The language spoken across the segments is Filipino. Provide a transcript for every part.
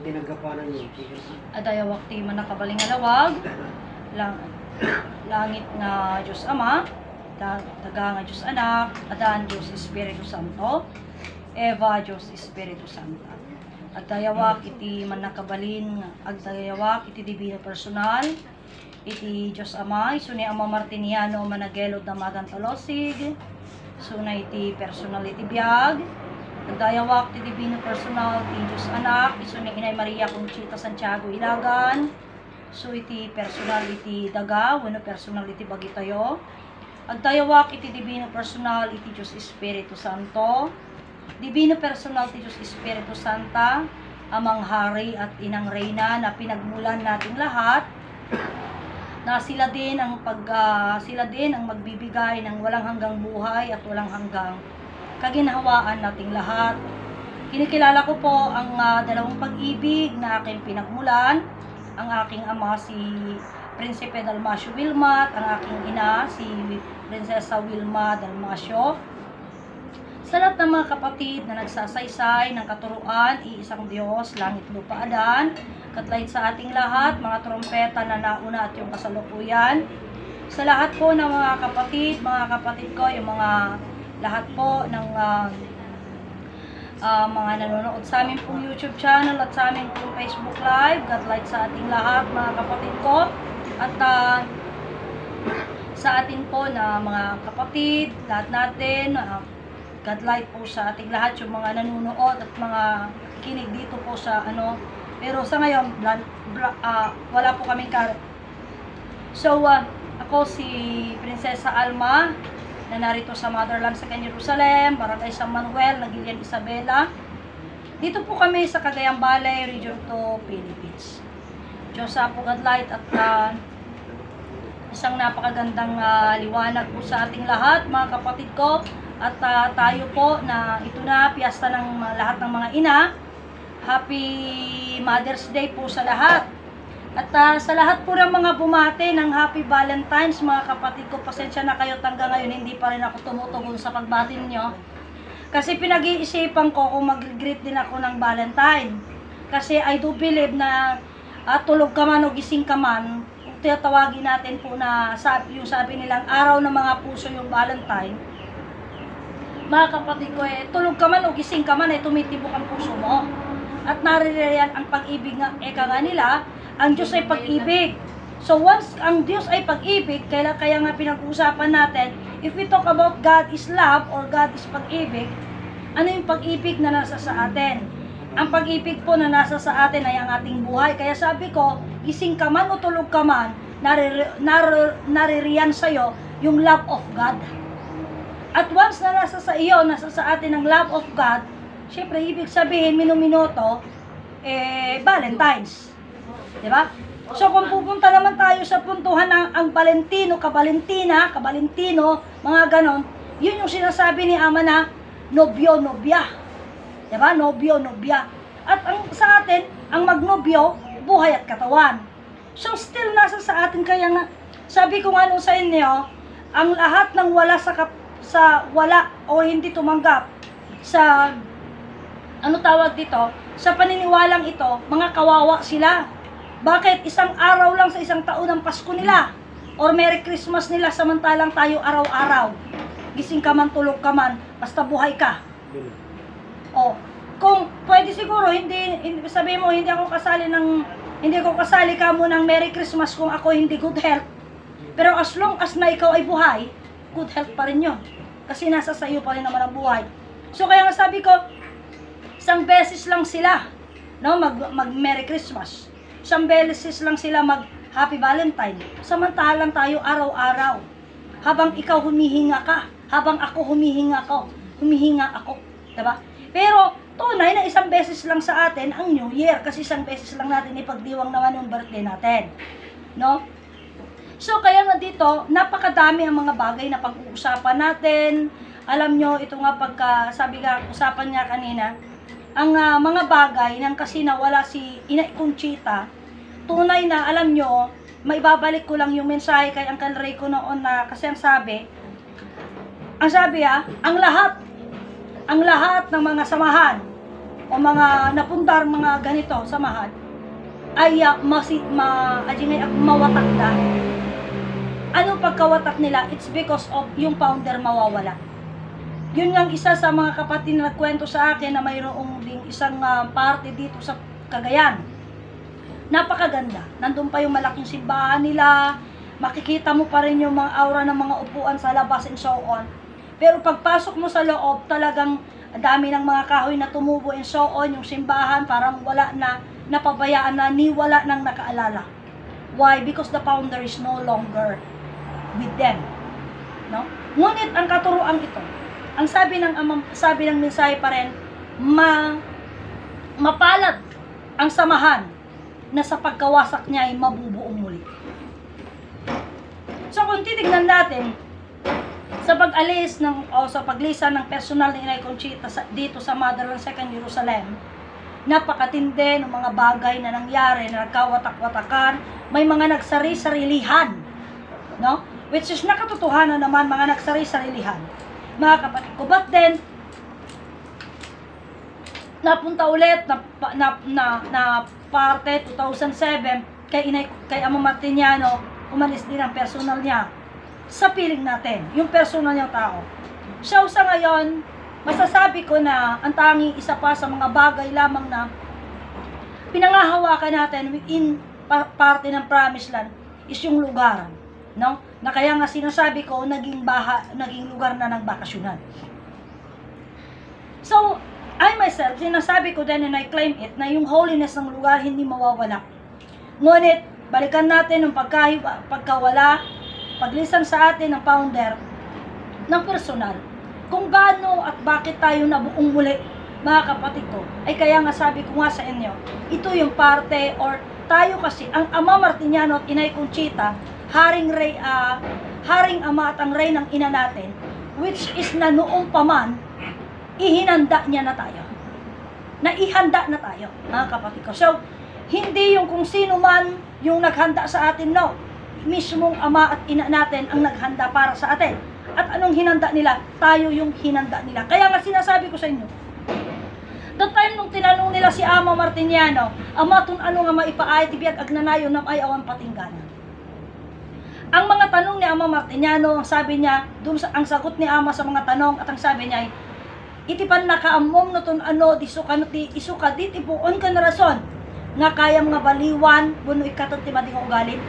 Dinagapanan niyo. Adayawak ti man nakabaling alawag, langit nga Diyos Ama, daga nga Diyos Anak, adan Diyos Espiritu Santo, Eva Diyos Espiritu Santa. Agdayawak iti man nakabalin, agdayawak iti divino personal, iti Diyos Ama, iso ni Ama Martiniano managelod na matantolosig, suna iti personal iti biyag, agdayawak iti divino personal, iti Diyos Anak, iso ni Inay Maria Conchita Santiago Ilagan, so iti personal iti daga, wano personal iti bagitayo, agdayawak iti divino personal, iti Diyos Espiritu Santo, divino personal ti Diyos Espiritu Santa, amang hari at inang reyna na pinagmulan nating lahat, na sila din ang magbibigay ng walang hanggang buhay at walang hanggang kaginhawaan nating lahat. Kinikilala ko po ang dalawang pag-ibig na aking pinagmulan, ang aking ama si Prinsipe Dalmacio Wilma at ang aking ina si Prinsesa Wilma Dalmacio. Sa lahat ng mga kapatid na nagsasaysay ng katuruan, iisang Diyos, langit, lupa, adan, katlahit sa ating lahat, mga trompeta na nauna at yung kasalukuyan. Sa lahat po ng mga kapatid ko, yung mga lahat po ng mga nanonood sa aming pong YouTube channel at sa aming pong Facebook Live, katlahit sa ating lahat, mga kapatid ko, at sa atin po na mga kapatid, lahat natin, God light po sa ating lahat, yung mga nanonood at mga kinig dito po sa pero sa ngayon wala po kaming So ako si Prinsesa Alma na narito sa Motherland sa Jerusalem, Barangay San Manuel, Nagilian Isabela. Dito po kami sa Cagayan Valley, Region 2, Philippines. Diyos po God light at isang napakagandang liwanag po sa ating lahat, mga kapatid ko. At tayo po na ito na piyesta ng lahat ng mga ina. Happy Mother's Day po sa lahat. At sa lahat po ng mga bumate ng Happy Valentine's, mga kapatid ko, pasensya na kayo hanggang ngayon hindi pa rin ako tumutugon sa pagbati niyo. Kasi pinag-iisipan ko kung mag-greet din ako ng Valentine. Kasi I do believe na tulog ka man o gising ka man, kung tiyatawagin natin po na yung sabi nilang araw ng mga puso yung Valentine, mga kapatid ko, tulog ka man o gising ka man, tumitibok ang puso mo. At naririyan ang pag-ibig nga, nga nila, ang Diyos ay pag-ibig. So once ang Diyos ay pag-ibig, kaya nga pinag-uusapan natin, if we talk about God is love or God is pag-ibig, ano yung pag-ibig na nasa sa atin? Ang pag-ibig po na nasa sa atin ay ang ating buhay. Kaya sabi ko, gising ka man o tulog ka man, naririyan sa'yo yung love of God. At once na nasa sa iyo, nasa sa atin ang love of God, syempre, ibig sabihin, minuto, Valentine's. Diba? So, kung pupunta naman tayo sa puntuhan ng ang Valentino, Kabalintino, mga ganon, yun yung sinasabi ni Ama na nobyo, nobya. Diba? Nobyo, nobya. At ang sa atin, ang magnobyo, buhay at katawan. So, still nasa sa atin, kaya nga, sabi ko nga sa inyo, ang lahat ng wala sa wala o hindi tumanggap sa tawag dito, sa paniniwalang ito, mga kawawa sila. Bakit isang araw lang sa isang taon ng Pasko nila or Merry Christmas nila, samantalang tayo araw-araw, gising ka man, tulog ka man, basta buhay ka. Kung pwede siguro hindi sabi mo hindi ko kasali ka mo ng Merry Christmas kung ako hindi good health, pero as long as na ikaw ay buhay, good health pa rin yun. Kasi nasa sayo pa rin naman ang buhay. So kaya nga sabi ko, isang beses lang sila, mag Merry Christmas. Isang beses lang sila mag Happy Valentine. Samantalang tayo araw-araw. Habang ikaw humihinga ka, habang ako humihinga ako. Diba? Pero tunay na isang beses lang sa atin ang New Year. Kasi isang beses lang natin ipagdiwang naman yung birthday natin. So, kaya nga dito, napakadami ang mga bagay na pag-uusapan natin. Alam nyo, ito nga sabi nga, usapan niya kanina, ang mga bagay nang kasi nawala si Inay Conchita, tunay na, alam nyo, maibabalik ko lang yung mensahe kay Uncle Ray ko noon na, kasi ang sabi ang lahat ng mga samahan o mga napundar mga ganito samahan ay mawatak na. Anong pagkawatak nila? It's because of yung founder mawawala. Yun nga isa sa mga kapatid na nagkwento sa akin na mayroong ding isang party dito sa Cagayan. Napakaganda. Nandun pa yung malaking simbahan nila. Makikita mo pa rin yung mga aura ng mga upuan sa labas and so on. Pero pagpasok mo sa loob, talagang dami ng mga kahoy na tumubo and so on. Yung simbahan parang wala na, napabayaan na, ni wala nang nakaalala. Why? Because the founder is no longer with them. No? Ngunit ang katuruan ito, ang sabi ng mensahe pa rin, mapalad ang samahan na sa pagkawasak niya ay mabubuong muli. So kung titignan natin sa pag-alis sa paglisan ng personal ni Inay Conchita dito sa Motherland Second Jerusalem, napakatindi ng mga bagay na nangyari na nagkawatak-watakan, may mga nagsari-sarilihan, no? Which is nakatotohanan naman, mga nagsari-sarilihan. Mga kapatid ko, but then napunta ulit na parte 2007 kay Ama Martiniano, umalis din ang personal niya sa piling natin, yung personal niyang tao. So sa ngayon, masasabi ko na ang tanging isa pa sa mga bagay lamang na pinangahawakan natin within parte ng Promised Land is yung lugar, no? Na kaya nga sinasabi ko naging lugar na ng bakasyonan. So I myself, sinasabi ko din and I claim it na yung holiness ng lugar hindi mawawala. Ngunit balikan natin yung pagkawala, paglisan sa atin ng founder ng personal, kung gaano at bakit tayo nabuong muli, mga kapatid ko, ay kaya nga sabi ko nga sa inyo, ito yung parte or tayo kasi, ang Ama Martiniano at Inay Conchita, haring ama at ang rey ng ina natin, which is na noong paman, ihinanda niya na tayo. Naihanda na tayo, mga kapatid ko. So, hindi yung kung sino man yung naghanda sa atin, no. Mismong ama at ina natin ang naghanda para sa atin. At anong hinanda nila? Tayo yung hinanda nila. Kaya nga sinasabi ko sa inyo, the time nung tinanong nila si Ama Martiniano, Ama, tun ano nga maipaay, tibiyag agnanayo nam ay awan patinggana. Ang mga tanong ni Ama Martiniano, ang sabi niya, ang sagot ni Ama sa mga tanong, at ang sabi niya ay, itipan na kaamom no tun ano, isuka dit ipuon ka na rason, nga kaya mga baliwan, buno ikatot ti mading ugalin,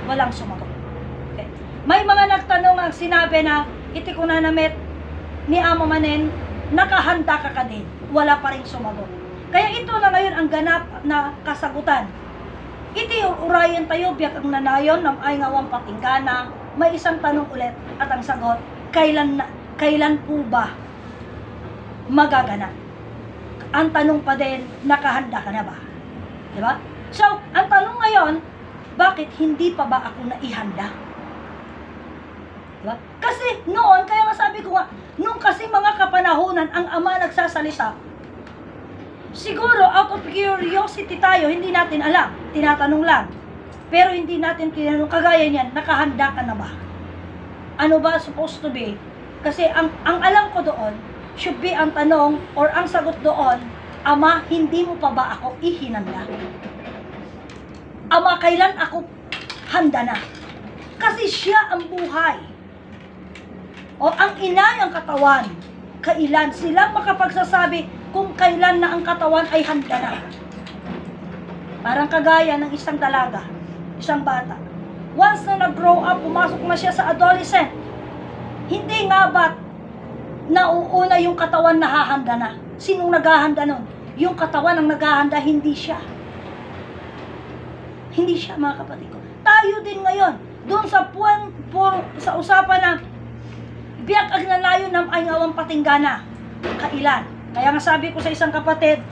walang sumagot. Okay. May mga nagtanong ang sinabi na, iti ko na namit ni Ama Manen, nakahanda ka din, wala pa rin sumagot. Kaya ito na ngayon ang ganap na kasagutan. Iti urayan tayo, biyak ang nanayon, nam ay ngawang patinggana, may isang tanong ulit, at ang sagot, kailan po ba magaganap? Ang tanong pa din, nakahanda ka na ba? Diba? So, ang tanong ngayon, bakit hindi pa ba ako naihanda? Diba? Kasi noon, kaya nga sabi ko nga, nung kasi mga kapanahunan, ang ama nagsasalita, siguro out of curiosity tayo, hindi natin alam, tinatanong lang. Pero hindi natin tinanong, kagaya niyan, nakahanda ka na ba? Ano ba supposed to be? Kasi ang alam ko doon, should be ang tanong or ang sagot doon, Ama, hindi mo pa ba ako ihinanda? Ama, kailan ako handa na? Kasi siya ang buhay. O ang ina ang katawan, kailan sila makapagsasabi kung kailan na ang katawan ay handa na? Parang kagaya ng isang dalaga, isang bata. Once na nag-grow up, pumasok na siya sa adolescent, hindi nga ba't nauuna yung katawan na hahanda na? Sinong naghahanda nun? Yung katawan ang naghahanda, hindi siya. Hindi siya, mga kapatid ko. Tayo din ngayon, doon sa sa usapan na biyak agnanayon ng ay ngawang patinggana. Kailan? Kaya nga sabi ko sa isang kapatid,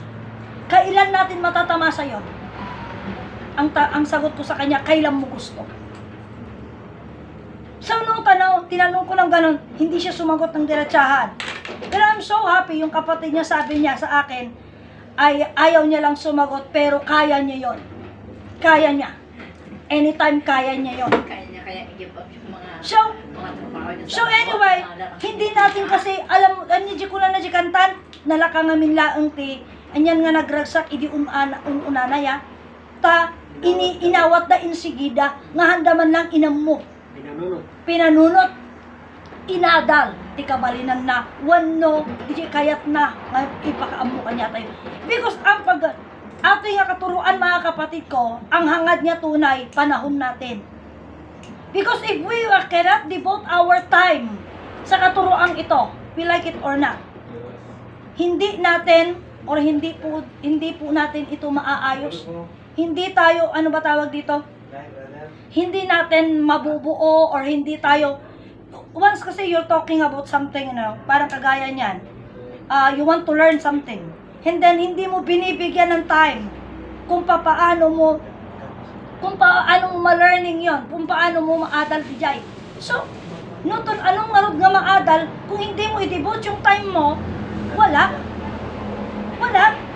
kailan natin matatama sa'yo? Ang sagot ko sa kanya, kailan mo gusto? So, nung tinanong ko ng ganun, hindi siya sumagot ng diretsahan. Pero I'm so happy, yung kapatid niya sabi niya sa akin, ay ayaw niya lang sumagot, pero kaya niya yon. Kaya niya. Anytime kaya niya yon. Kaya i-give up yung mga trabaho niya. So anyway, hindi natin kasi, alam mo, ko na kantan, nalaka ngamin laang ti, Anyan nga nagragsak, idi unana ya. Ta, inawat da insigida, nga handaman lang inam mo. Pinanunot. Inadal. Di kabalinan na, wano, di kayat na, nga ipakaamu kanya tayo. Because ang ato nga katuruan mga kapatid ko, ang hangad niya tunay, panahon natin. Because if we cannot devote our time sa katuruan ito, we like it or not, hindi natin, or hindi po natin ito maaayos. Hindi tayo, ano ba tawag dito? Hindi natin mabubuo, or hindi tayo, once kasi you're talking about something, parang kagaya niyan, you want to learn something, and then hindi mo binibigyan ng time kung paano mo ma-learning yon, kung paano mo ma-adal dijay. So, nuton anong marod nga ma-adal kung hindi mo i-devote yung time mo, wala.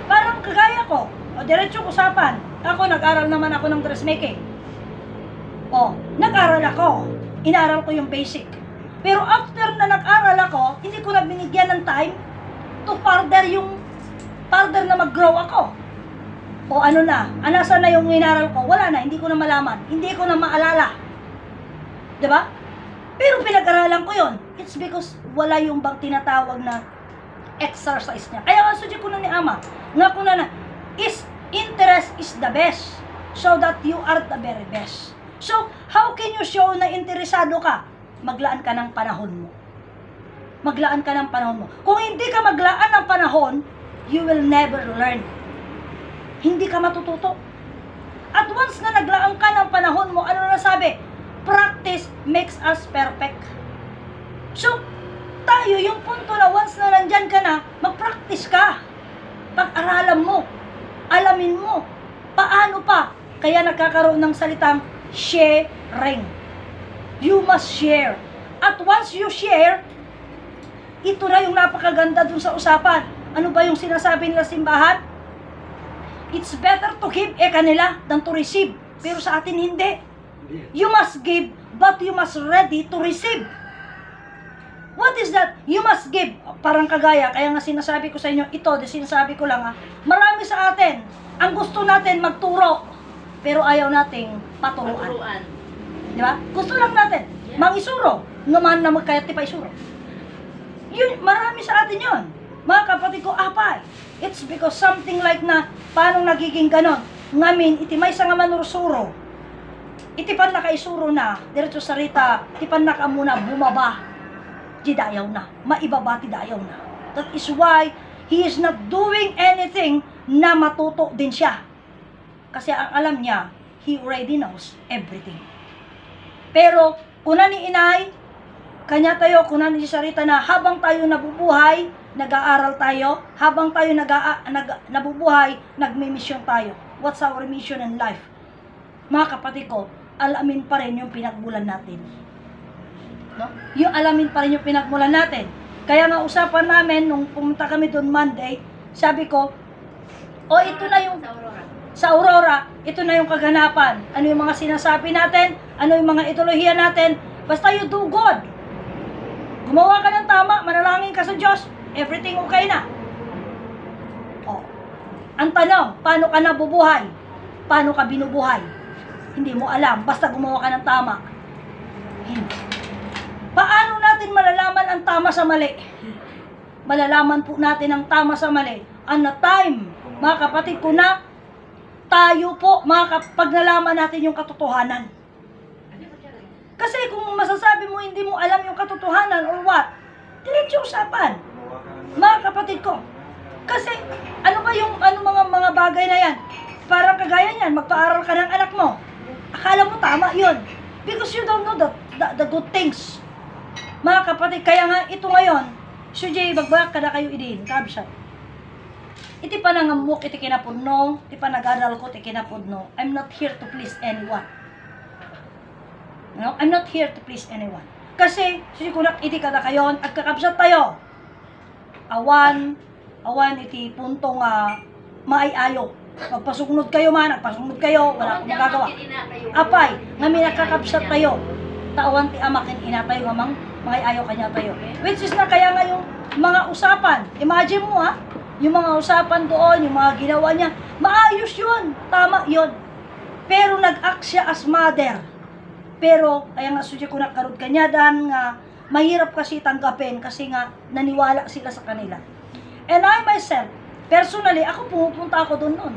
Parang kagaya ko, o diretsong usapan, ako nag-aral naman ako ng dressmaking. Nag-aral ako, inaral ko yung basic. Pero after na nag-aral ako, hindi ko na binigyan ng time to further na mag-grow ako. Nasa na yung inaral ko? Wala na, hindi ko na malaman. Hindi ko na maalala. Diba? Pero pinag-aralan ko yon. It's because wala yung bang tinatawag na exercise niya. Kaya nga sudya ko na ni Ama, nga ko na interest is the best, so that you are the very best. So, how can you show na interesado ka? Maglaan ka ng panahon mo. Maglaan ka ng panahon mo. Kung hindi ka maglaan ng panahon, you will never learn. Hindi ka matututo. At once na naglaan ka ng panahon mo, ano na sabi? Practice makes us perfect. So, tayo, yung punto na once na nandyan ka na, mag-practice ka. Pag-aralan mo. Alamin mo. Paano pa? Kaya nagkakaroon ng salitang sharing. You must share. At once you share, ito na yung napakaganda dun sa usapan. Ano ba yung sinasabi nila simbahan? It's better to give kanila than to receive. Pero sa atin hindi. You must give, but you must ready to receive. What is that? You must give. Parang kagaya, kaya nga sinasabi ko sa inyo, ito, sinasabi ko lang marami sa atin, ang gusto natin magturo, pero ayaw nating paturuan. Di ba? Gusto lang natin, mangisuro, naman na magkayat ti pa isuro. Yun, marami sa atin yon. Mga kapatid ko, apay. It's because something like na, paano nagiging ganon? Ngamin, iti may sa nga manursuro. Itipan na kaisuro na, diretso sa rita, itipan na ka muna, bumaba. Di dayaw na. Maibaba, ti dayaw na. That is why, he is not doing anything na matuto din siya. Kasi ang alam niya, he already knows everything. Pero, kuna ni inay, kanya tayo, kuna ni sarita na habang tayo nabubuhay, nag-aaral tayo, habang tayo nabubuhay, nagmi-mission tayo. What's our mission in life? Mga kapatid ko, alamin pa rin yung pinagmulan natin. No? Yung alamin pa rin yung pinagmulan natin. Kaya nga usapan namin, nung pumunta kami doon Monday, sabi ko, ito na yung, sa Aurora, ito na yung kaganapan. Ano yung mga sinasabi natin? Ano yung mga ideolohiya natin? Basta you do good. Gumawa ka ng tama, manalangin ka sa Diyos, everything okay na. Ang tanong, paano ka nabubuhay? Paano ka binubuhay? Hindi mo alam, basta gumawa ka ng tama. Paano natin malalaman ang tama sa mali? Malalaman po natin ang tama sa mali. Ano time, mga kapatid ko na, tayo po, pag nalaman natin yung katotohanan. Kasi kung masasabi mo hindi mo alam yung katotohanan or what, diretso usapan. Mga kapatid ko. Kasi ano ba yung mga bagay na yan? Parang kagaya niyan, magpaaral ka ng anak mo. Akala mo tama yun. Because you don't know the good things. Mga kapatid, kaya nga ito ngayon, sujay bagbak kada kayo idin, kabsat. Iti pa nangamuk, iti kinapudno, iti pa nag-aral ko, iti kinapudno. I'm not here to please anyone. No? I'm not here to please anyone. Kasi, sujay kunak, iti kada kayon, at kakabsat tayo. Awan iti puntong maayayo. Magpasugnod kayo man, nagpasugnod kayo, wala akong magagawa. Apay, ngamin nakakabsat tayo. Tawan ti amakin ina tayo ngamang mga ayaw kanya tayo. Which is na kaya nga yung mga usapan. Imagine mo yung mga usapan doon, yung mga ginawa niya, maayos yun, tama yun. Pero nag-act siya as mother. Pero, kaya nga sudya ko nakarod kanya, dan nga, mahirap kasi tanggapin kasi nga, naniwala sila sa kanila. And I myself, personally, ako pumupunta ako doon noon.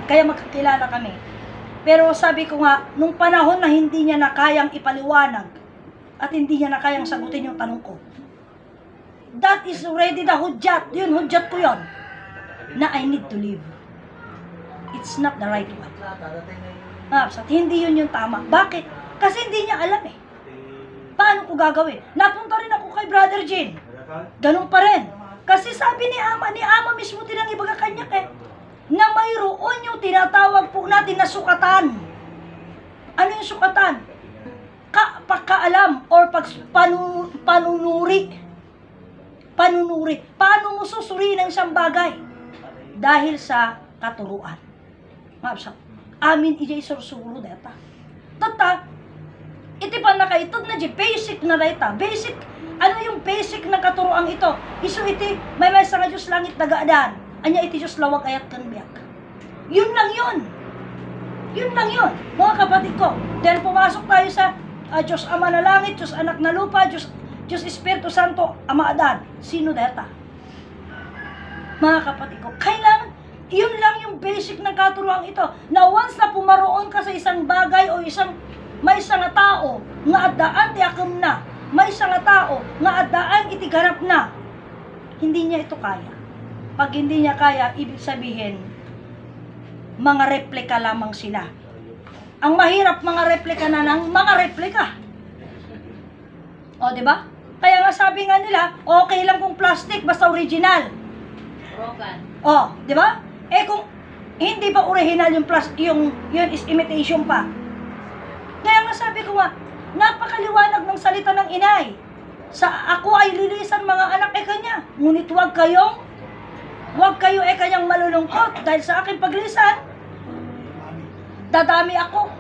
Kaya magkakilala kami. Pero sabi ko nga, nung panahon na hindi niya na kayang ipaliwanag, at hindi niya na kayang sagutin yung tanong ko, that is already the hudyat. Yun, hudyat ko yun. Na I need to live. It's not the right one. Hindi yun yung tama. Bakit? Kasi hindi niya alam eh. Paano ko gagawin? Napunta rin ako kay Brother Jin. Ganun pa rin. Kasi sabi ni Ama mismo tinangibaga kanya na mayroon yung tinatawag po natin na sukatan. Ano yung sukatan? Pagkaalam or panunuri. Paano mo susuriin ang isang bagay? Dahil sa katuruan. Amin ijay sursuro data. Tata, iti pa nakaitod na di basic na data. Basic, ano yung basic na katuruan ito? Isu iti, may sa nga Diyos langit nagaadaan. Anya iti Diyos lawag ayat kan biyak. Yun lang yun. Mga kapatid ko. Dahil pumasok tayo sa Diyos Ama na langit, Diyos Anak na lupa, Diyos Espiritu Santo, Ama Adan. Sino data? Mga kapatid ko, kailangan, yun lang yung basic ng katuruan ito. Na once na pumaroon ka sa isang bagay o may isang tao nga addaan ti akem na, may isang tao nga addaan iti ganap na, hindi niya ito kaya. Pag hindi niya kaya, ibig sabihin, mga replika lamang sila. Ang mahirap mga replika na ng mga replika. O, di ba? Kaya nga sabi nga nila, okay lang kung plastic, basta original. Broken. O, di ba? Eh kung hindi ba original yung plastic, yun is imitation pa. Kaya nga sabi ko nga, napakaliwanag ng salita ng inay. Sa ako ay lilisan mga anak kanya. Ngunit huwag kayo kanyang malulungkot dahil sa aking paglisan, dadami ako.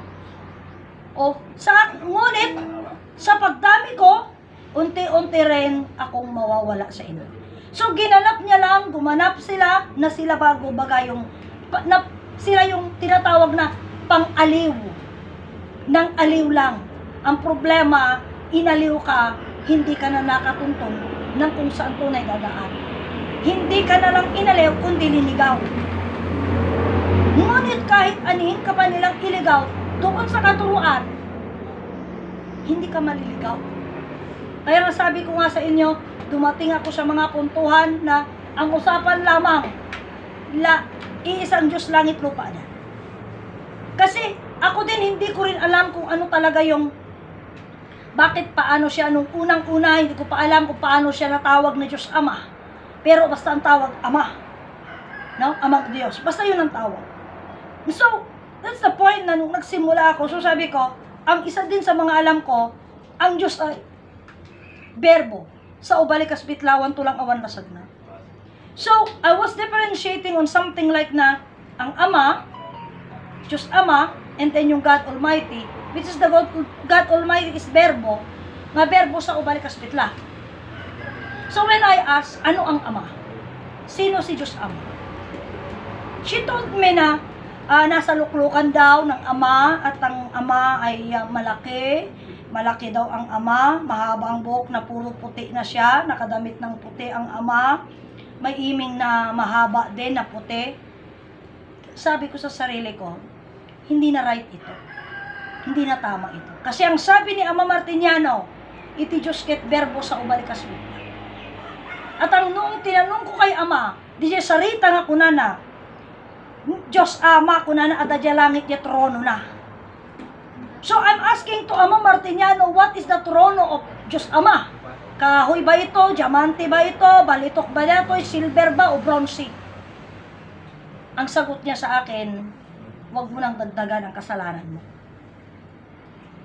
Ngunit, sa pagdami ko, unti-unti rin akong mawawala sa inyo. So, ginanap niya lang, gumanap sila, na sila bago bagay sila yung tinatawag na pang-aliw. Nang aliw lang. Ang problema, inaliw ka, hindi ka na nakatuntun ng kung saan tunay dadaan. Hindi ka na lang inaliw, kundi linigaw. Ngunit kahit anihin ka pa nilang iligaw, doon sa katuruan, hindi ka maliligaw. Kaya nga sabi ko nga sa inyo, dumating ako sa mga puntuhan na ang usapan lamang, iisang Diyos langit lupa na. Kasi ako din hindi ko rin alam kung ano talaga yung paano siya nung unang-una, hindi ko pa alam kung paano siya natawag na Diyos Ama. Pero basta ang tawag, Ama. No? Amang Diyos. Basta yun ang tawag. So, that's the point na nung nagsimula ako. So sabi ko, ang isa din sa mga alam ko, ang Diyos ay berbo. Sa ubalikas bitlawan tulang awan masagna. So, I was differentiating on something like na, ang Ama, Diyos Ama, and then yung God Almighty, which is the God Almighty is berbo, nga berbo sa ubalikas bitla. So when I asked, ano ang Ama? Sino si Diyos Ama? She told me na nasa luklukan daw ng Ama at ang Ama ay malaki. Malaki daw ang Ama, mahaba ang buhok na puro puti na siya, nakadamit ng puti ang Ama. May iming na mahaba din na puti. Sabi ko sa sarili ko, hindi na right ito. Hindi na tama ito. Kasi ang sabi ni Ama Martiniano, iti Diyos ket berbo sa ubalikas bitla. At ang noong tinanong ko kay Ama, di siya sarita nga kunana, Diyos Ama kunana adadya langit ya trono na. So I'm asking to Ama Martiniano, what is the trono of Diyos Ama? Kahoy ba ito? Diamante ba ito? Balitok ba ito? Silver ba o bronze? Ang sagot niya sa akin, huwag mo nang dagdagan ang kasalanan mo.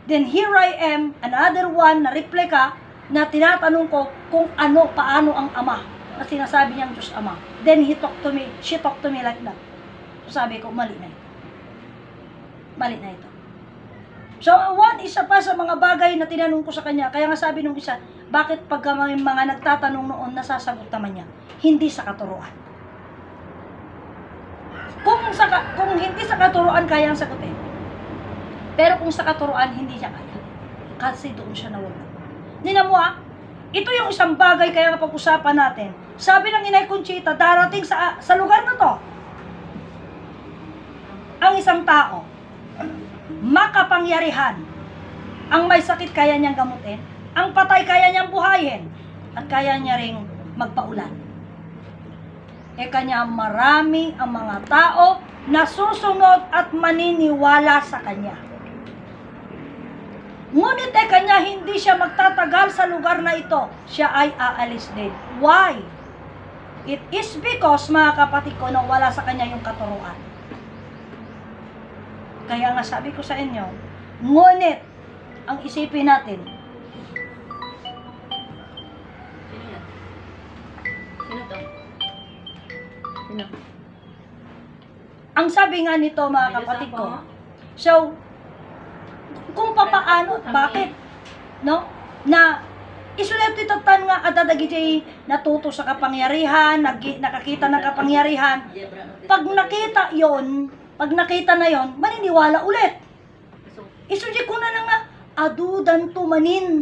Then here I am, another one na replika, na tinatanong ko kung paano ang Ama, na sinasabi niyang Diyos Ama. Then she talked to me like that. So sabi ko, mali na ito. Mali na ito. So, isa pa sa mga bagay na tinanong ko sa kanya, kaya nga sabi nung isa, Bakit pag may mga nagtatanong noon, nasasagot naman niya? Hindi sa katuruan. Kung hindi sa katuruan, kaya ang sagutin. Pero kung sa katuruan, hindi niya kaya. Kasi doon siya nawala. Tingnan mo ito yung isang bagay kaya napag-usapan natin. Sabi ng Inay Conchita, darating sa lugar na to, ang isang tao, makapangyarihan, ang may sakit kaya niyang gamutin, ang patay kaya niyang buhayin, at kaya niya ring magpaulan. Kanya marami ang mga tao na susunod at maniniwala sa kanya. Ngunit kanya hindi siya magtatagal sa lugar na ito. Siya ay aalis din. Why? It is because, mga kapatid ko, na wala sa kanya yung katuruan. Kaya nga sabi ko sa inyo, ngunit, ang isipin natin, Sino yan? Sino to? Sino? ang sabi nga nito, mga kapatid ko, so, kung papaano, bakit? No? Na, isulat ito tan nga, adadagiti natuto sa kapangyarihan, nakakita ng kapangyarihan, pag nakita na yon, maniniwala ulit. Isudya ko na nga, adudan tumanin.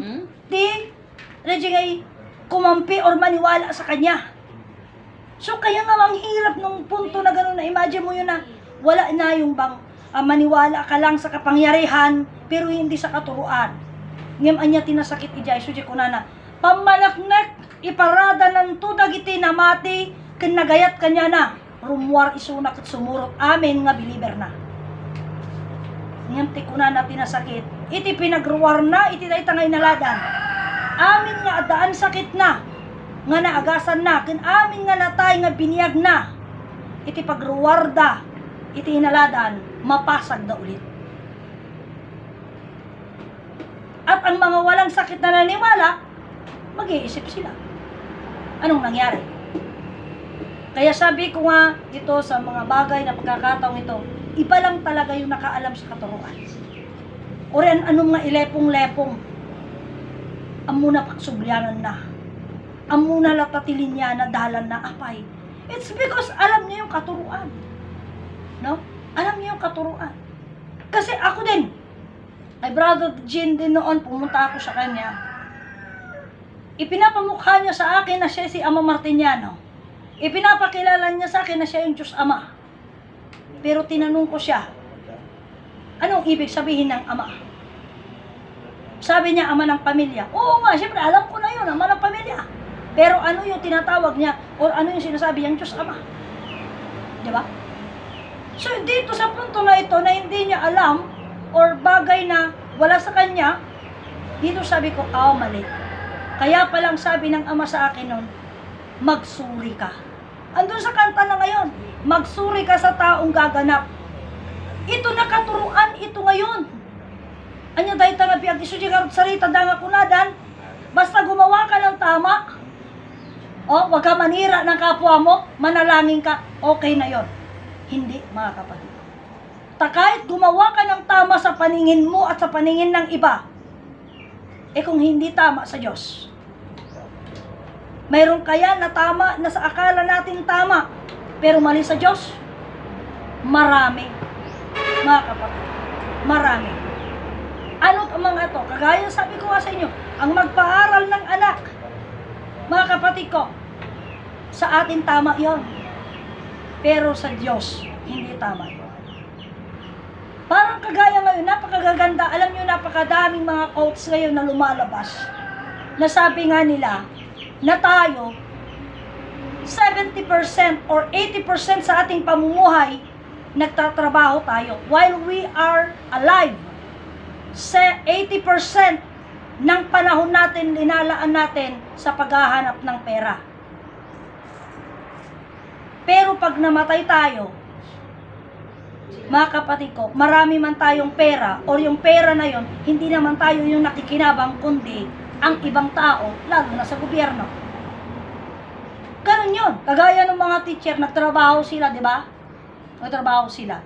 Rejigay, kumampi or maniwala sa kanya. So, kaya nga ang hirap nung punto na gano'n, na imagine mo yun na, wala na yung bang, maniwala ka lang sa kapangyarihan, pero hindi sa katuruan. Ngayon, anya tinasakit ijay, isudya ko na pamalaknek, iparada ng tudagiti na mati, kinagayat kanya na, rumwar isunak at sumurot amin nga believer na. Ngayon, tikuna na tinasakit, iti pinagruwar na, iti dahi tangay naladan. Amin nga adaan sakit na, nga naagasan na, kin amin nga natay nga biniyag na, iti pagruwarda, iti inaladan, mapasag na ulit. At ang mga walang sakit na naniwala, mag-iisip sila. Anong nangyari? Kaya sabi ko nga ito sa mga bagay na pagkakataong ito, iba lang talaga yung nakaalam sa katuruan. O rin anong nga ilepong-lepong, amuna pagsubyanan na, amuna latatilin niya na dahalan na apay. It's because alam niya yung katuruan. No? Alam niya yung katuruan. Kasi ako din, ay Brother Jean din noon, pumunta ako sa kanya. Ipinapamukha niya sa akin na siya si Ama Martiniano. Ipinapakilala niya sa akin na siya yung Diyos Ama. Pero tinanong ko siya, anong ibig sabihin ng Ama? Sabi niya, Ama ng pamilya. Oo nga, siyempre, alam ko na yun, Ama ng pamilya. Pero ano yung tinatawag niya, or ano yung sinasabi niyang Diyos Ama? Diba? So, dito sa punto na ito, na hindi niya alam, or bagay na wala sa kanya, dito sabi ko, mali. Kaya palang sabi ng Ama sa akin nun, magsuri ka. Andun sa kanta na ngayon, magsuri ka sa taong gaganap. Ito na katuruan, ito ngayon. Anya dahil nga biyag, iso di karot sarita danga kunadan, basta gumawa ka ng tama, wag ka manira ng kapwa mo, manalangin ka, okay na yon. Hindi, mga kapatid. Kahit gumawa ka ng tama sa paningin mo at sa paningin ng iba, kung hindi tama sa Diyos, mayroon kaya na tama, na sa akala natin tama, pero mali sa Diyos? Marami. Mga kapatid, marami. Ano ang mga ito? Kagaya sabi ko nga sa inyo, ang magpaaral ng anak, mga kapatid ko, sa atin tama yon. Pero sa Diyos, hindi tama yon. Parang kagaya ngayon, napakagaganda. Alam nyo, napakadaming mga quotes ngayon na lumalabas. Nasabi nga nila, na tayo, 70% or 80% sa ating pamumuhay, nagtatrabaho tayo. While we are alive, 80% ng panahon natin, linalaan natin sa paghahanap ng pera. Pero pag namatay tayo, mga kapatid ko, marami man tayong pera, o yung pera na yon, hindi naman tayo yung nakikinabang, kundi ang ibang tao, lalo na sa gobyerno. Ganun yun. Kagaya ng mga teacher, nagtrabaho sila, di ba? Nagtrabaho sila.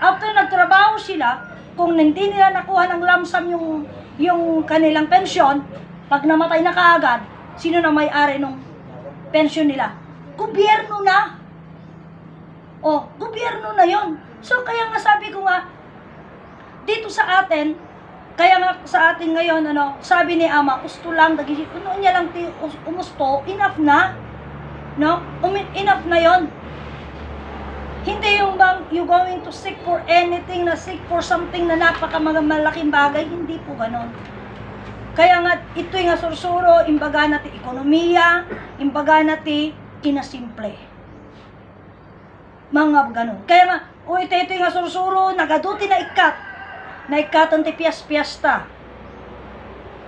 After nagtrabaho sila, kung hindi nila nakuha ng lump sum yung kanilang pensyon, Pag namatay na kaagad, sino na may-ari ng pensyon nila? Gobyerno na. Oh, gobyerno na yon. So, kaya nga sabi ko nga, dito sa atin, kaya nga sa atin ngayon, sabi ni Ama, usto lang, niya lang umusto, enough na. No? Enough na yon. Hindi yung bang you going to seek for anything, na seek for something na malaking bagay, hindi po ganon. Kaya nga, ito nga sursuro, imbaga natin ekonomiya, imbaga natin kinasimple. Mga ganon. Kaya nga, ito nga sursuro, nagaduti na ikatan ti piyas-piyasta.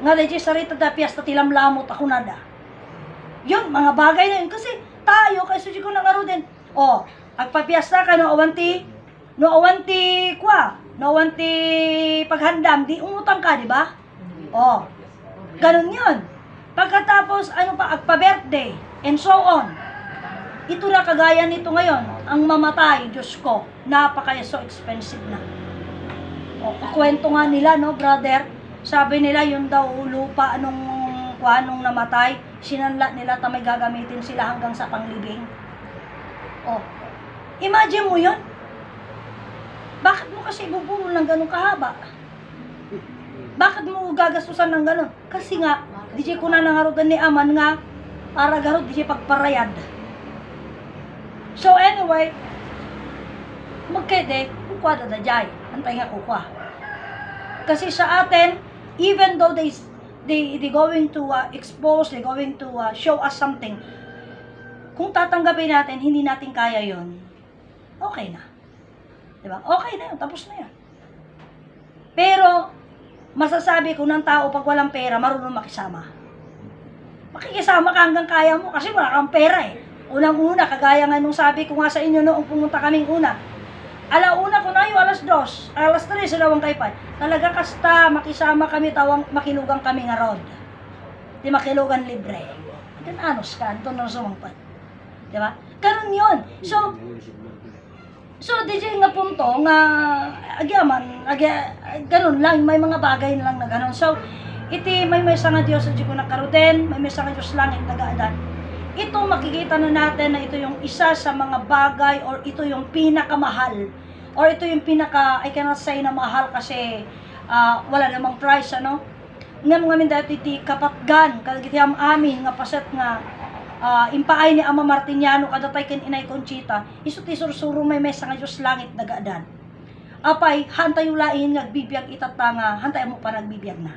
Nga leji sarita da piyasta tilamlamot ako nada. Yun, mga bagay na yun. Kasi tayo, kay suji ko na nga din, agpapiyasta ka, no awanti paghandam, di umutang ka, di ba? Ganun yun. Pagkatapos, agpa-birthday, and so on. Ito na kagaya nito ngayon, ang mamatay, Diyos ko, so expensive na. Kwento nga nila, no, brother, sabi nila, yun daw lupa, anong namatay, sinanla nila, may gagamitin sila hanggang sa panglibing. Imagine mo yun. Bakit mo kasi buburo ng ganun kahaba? Bakit mo gagastusan ng ganun? Kasi nga, di ko na nangarutan ni Aman nga, para garot, di pagparayad. So anyway, magkede, kukwa da jay. Antay nga kukwa. Kasi sa atin, even though they going to expose, they going to show us something, kung tatanggapin natin, hindi natin kaya yon, okay na. Diba? Okay na yun, tapos na yun. Pero, masasabi ko ng tao pag walang pera, marunong makisama. Makikisama ka hanggang kaya mo kasi wala kang pera eh. Unang-una, kagaya nga nung sabi ko nga sa inyo noong pumunta kaming una. Alauna ko na yung alas 2, alas 3 sa lawang kaypay. Talaga kasta, makisama kami, makilugang kami nga rod. Di makilugan libre. Ito anos ka, ito na sumangpat. Di ba? Ganun yun. So, DJ nga punto, nga, ganun lang, may mga bagay na lang na ganun. So, may sa nga Diyos sa ko nakaruden, may sa nga Diyos langit nagaadan. Ito makikita na natin na ito yung isa sa mga bagay or ito yung pinakamahal or ito yung I cannot say na mahal kasi wala namang price, ngam ngamin dahil iti kapatgan kagitiyam amin nga paset nga impaay ni Ama Martiniano kadatay ken Inay Conchita iso ti sursuro may sa nga Diyos langit nagaadan apay hantay ulain nga bibiyag itatanga hantay mo pa nagbibiyag na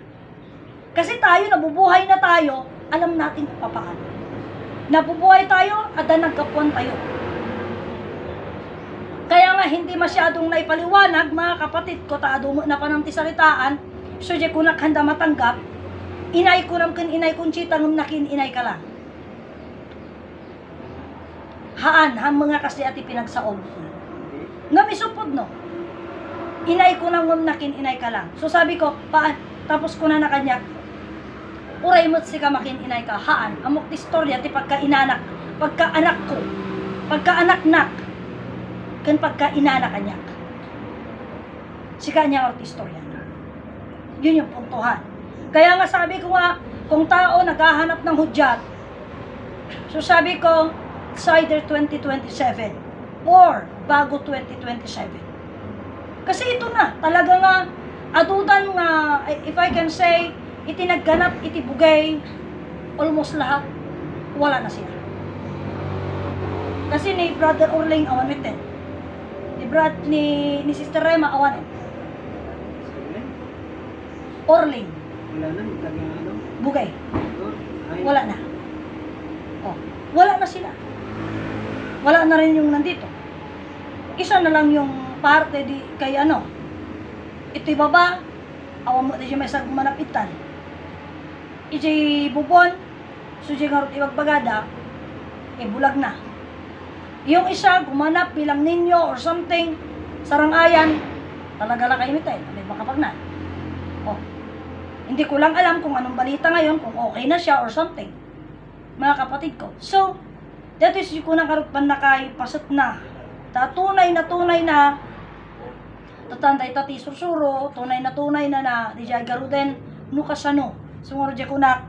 kasi tayo nabubuhay na tayo alam natin kung paano nabubuhay tayo at nagkapuan tayo. Kaya nga hindi masyadong naipaliwanag mga kapatid ko taado mo na panang tisalitaan so di ko nakhanda matanggap inay ko kin Inay Conchita ngum nakin inay ka lang. Haan mga kasi ati pinagsaog. Ngam isupod no. Inay ko ngum nakin inay ka lang. So sabi ko, tapos ko na nakanyak uray mo't si kamakin inay ka, haan, amok ti storya, ti pagka-inanak, pagka-anak ko, pagka-anak-nak, kan pagka-inanak kanyak. Si kanya or ti storya. Yun yung puntuhan. Kaya nga sabi ko nga, kung tao naghahanap ng hudyat, so sabi ko, it's either 2027 or bago 2027. Kasi ito na, talaga nga, adudan nga, if I can say, itinagganap, itibugay, almost lahat, wala na sila. Kasi ni Brother Orling awan ito. Ni Sister Rema awan ito. Orling. Wala na, bugay. Wala na. Wala na sila. Wala na rin yung nandito. Isa na lang yung parte kay ito baba, awan mo na siya may sagmanapitan. Ijay bubon, so jay ngarot ibagbagada, bulag na. Yung isa, gumanap bilang ninyo or something, sarangayan, talaga lang kayo mitay, may makapagnan. Hindi ko lang alam kung anong balita ngayon, kung okay na siya or something. Mga kapatid ko. So, that is yung kunang karupan na kay pasat na. Tunay na, tatanday tati sursuro, tunay na di jay garuden, nukasano. Sumuro di ko na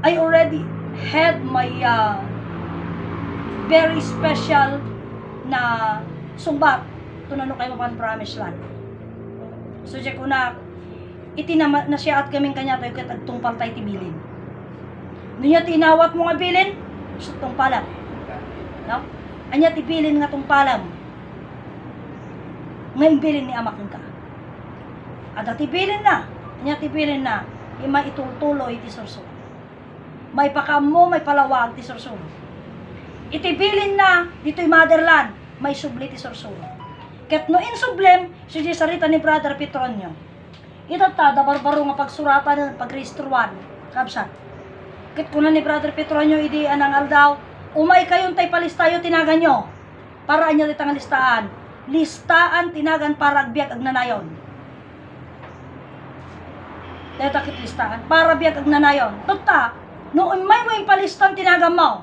I already had my very special na sumbat tunano kay mapan promise land. So siya ko na itinama na siya at kaming kanya tayo kat agtungpal tayo tibilin. Niya tinawat mo nga bilin, sa tungpalam. No? Anya tibilin nga tungpalam. Ngayon bilin ni amak ka. Ada tibilin na. Anya tibilin na. Ima itultuloy iti sursuro. May pakamo, may palawag ti sursuro. Itibilin na dito'y motherland, may subli ti sursuro. Ket no insublem, siya sarita ni Brother Petronio. Itatada barbaro nga pagsuratan ng pagregistruan. Kabsat. Ket kunan ni Brother Petronio idi anang aldaw, umay kayon tay palistayo tinagan nyo. Para anya ti tangan listaan. Listaan tinagan para agbiag agnanayon. Tetakit listaan para biag agnanayon. Tutta, no umay mo yung palistan tinagan mo.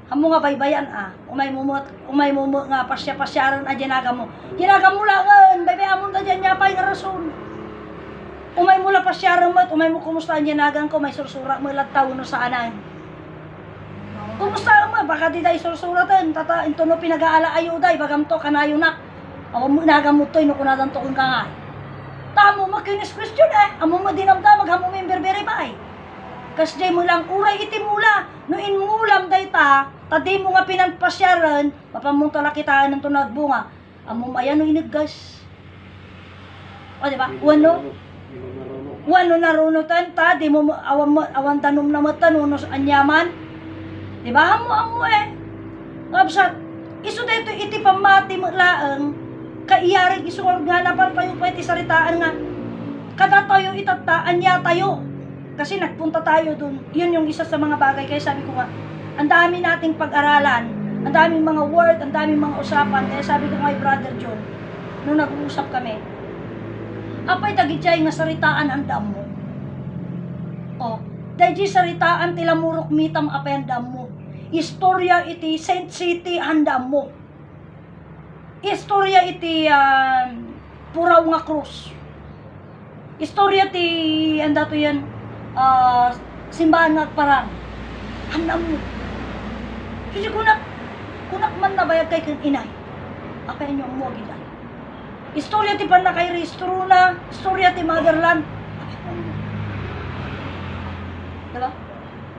Hamo nga baybayan umay mo nga pasya-pasyaran a dinaga mo. Dinaga mo langan, baybayan mo ta dyan niya pa yung rason. Umay mo la pasyaran mo, umay mo kumusta ang dinagan ko, may sursura mo ilat taon no sa anan. Kumusta mo, baka di tayo sursuratan, tata, ito no pinag-aala ayo day, bagam to, kanayo na. Awam mo inagamot to, ino kunadan to kung ka nga. Tamo mo kinis question amo mo dinamdamag, hamo mo yung berbere ba Kas jay mo lang uray iti mula, no in mulam day ta, tadi mo nga pinanpasyaran, mapamunta lakitaan ng tunag bunga, amo mo ayan no iniggas. O diba, wano narunutan ta, di mo awan tanom na matanunos anyaman. Di ba? Hamo Kapsat, iso dito iti pamati mo laang, kaiyarig iso organapan pa yung pwede saritaan nga, kada tayo itata, anya tayo. Kasi nagpunta tayo dun, yun yung isa sa mga bagay, kaya sabi ko nga, ang dami nating pag-aralan, ang daming mga word, ang daming mga usapan, kaya sabi ko kay Brother John, nung nag-uusap kami, apay dagitjay nga saritaan handam mo. O, dahil saritaan tila murok mitam apay handam mo. Istorya iti Saint City handam mo. Istorya iti Puraw nga Cruz. Istorya ti anda to yan simbahan nga parang handam mo. Kasi kunak man nabayag kay kan inay. Apay nyo mo gila. Istorya ti pan na kay rehistro na, istorya ti motherland. Diba?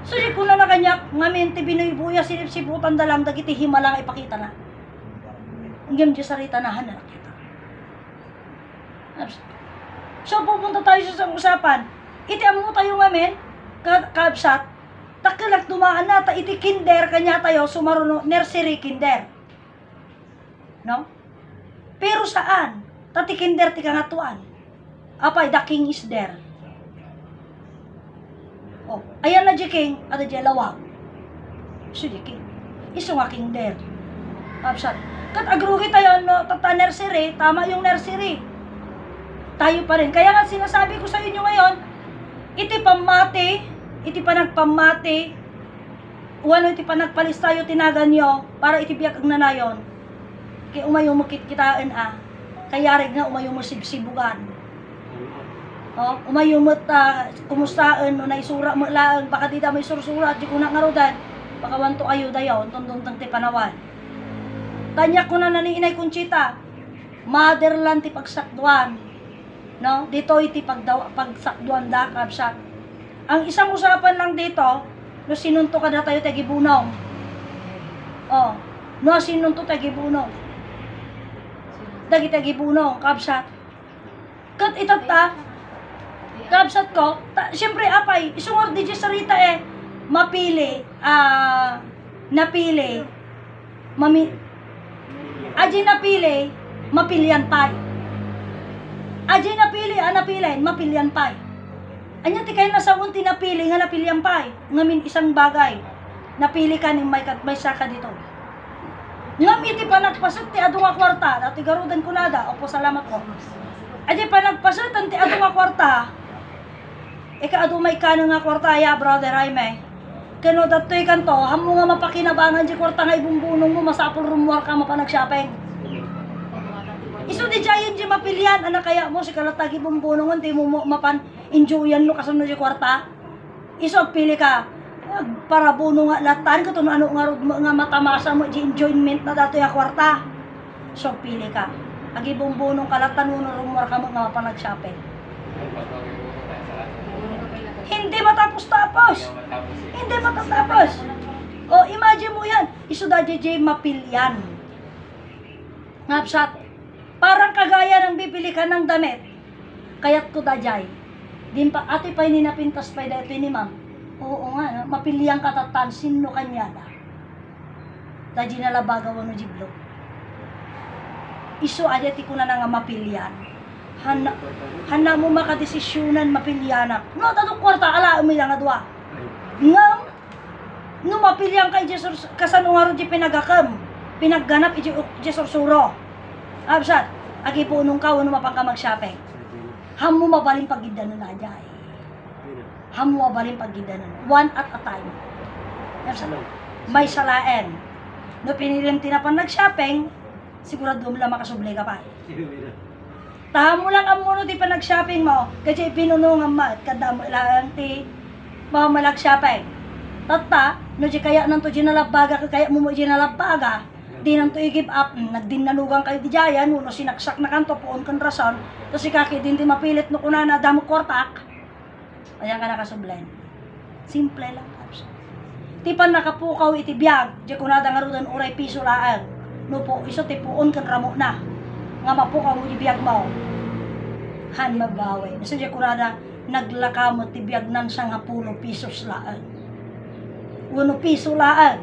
So di ko na nakanyak, ngamin ti binuy-buya sinip-siputan dalang, dagiti himalang ipakita na. Hanggang di sarita na hanan kita. So pupunta tayo sa usapan, iti amo tayo ngamin, kabsat, takilag dumaan na, iti kinder kanya tayo, sumaruno, nursery kinder. No? Pero saan? Tati kinder ti kangatuan. Apay, the king is there. Oh, ayan na di king, at di lawag. So di king. Iso nga kinder. Kapsat. Kat agrugi tayo, no, tata nursery, tama yung nursery. Tayo pa rin. Kaya nga sinasabi ko sa inyo ngayon, iti pamati, iti panagpamati, wano iti panagpalis tayo tinagan nyo, para iti biyak ang nanayon. Kaya umayumukit kitaan Kayarig nga umayumusibugan. Oh, umayumot kumustaan no naisura mo lang baka di ta may sursura at di ko na ngarudan. Baka wanto ayo dayon tundong tang ti panawan. Tanya ko na ni Inay Conchita. Motherland ti pagsakduan. No, dito iti pagsakduan da kabsat. Ang isang usapan lang dito, no sinunto ka na tayo tagibunong. Oh, no sinunto tagibunong. Dagi bunong, kabsat. Kat itata, kabsat ko, siyempre apay, isungor di sarita mapili, napili, aji napili, mapilian pay. Aji napili, napilin, mapilian pay. Anya ti kayo nasa unti napili, nga napilian pay. Ngamin isang bagay, napili ka ng may saka dito. Ngam iti panagpasat ti adu nga kwarta, dati garudan ko nada, opo salamat po. Adi panagpasat ti adu nga kwarta, ika adu may kanang nga kwarta ya brother Jaime. Kano datoy kanto, hamo nga mapakinabangan di kwarta nga ibumbunong mo, masapol rumuar ka mapanag-shopping. Iso di jayon di mapilian, anak kaya mo si kalatagi bumbunong, hindi mo mapan-enjoyan mo kasunod di kwarta. Iso pili ka, Para buno nga latan ko to ano nga matamasa mo di enjoyment na dato ya kwarta. So pili ka. Agi bumbunong kalatan mo rumor ka mo nga panag-shopping. Hindi matapos-tapos. Hindi matatapos. O imagine mo yan, iso da JJ mapilyan. Ngapsat. Parang kagaya ng bibili ka ng damit. Kayat ko da jay. Din pa ate pa ini napintas pa dito ni ma'am. Oo nga, mapiliang katatan, sino kanya na. Taji na labaga wano jiblo. Iso aja ti kuna na nga mapilian. Hana mo makadesisyonan mapilianak. No, tato kwarta, ala, umila nga dua. Ngam, no mapilian kay Jesus, kasanungaro di pinagakam. Pinagganap iti Jesus suro. Absat, agi po nung ka, wano mapang ka mag-shopping. Ham mo mabaling pagidan na nadya eh. Ham mo mabaling pagidan na. One at a time. Absat, may salaen. No pinilim tinapan nag-shopping, sigurado mo lang makasublay ka pa. Tahan mo lang ang muno di pa nag-shopping mo, kasi pinunungan mo at kada mo ilang ti malag-shopping. Tata, no di kaya nanto ginalabaga, kaya mo ginalabaga, di nanto i-give up, nagdinalugan kayo di jayan, no sinaksak na kanto, puon kan rason, to si kaki din di mapilit no kunana, damo kortak, ayan ka nakasublay. Simple lang. Ti pa nakapukaw iti biyag, di kunada nga rudan uray piso laan, no po, iso ti puon kan ramo na. Nga mapukaw mo ibiyag mo. Han mabaway. Kasi di kurada naglakamot ibiyag nan sa nga 10 pisos laan. 1 piso laan.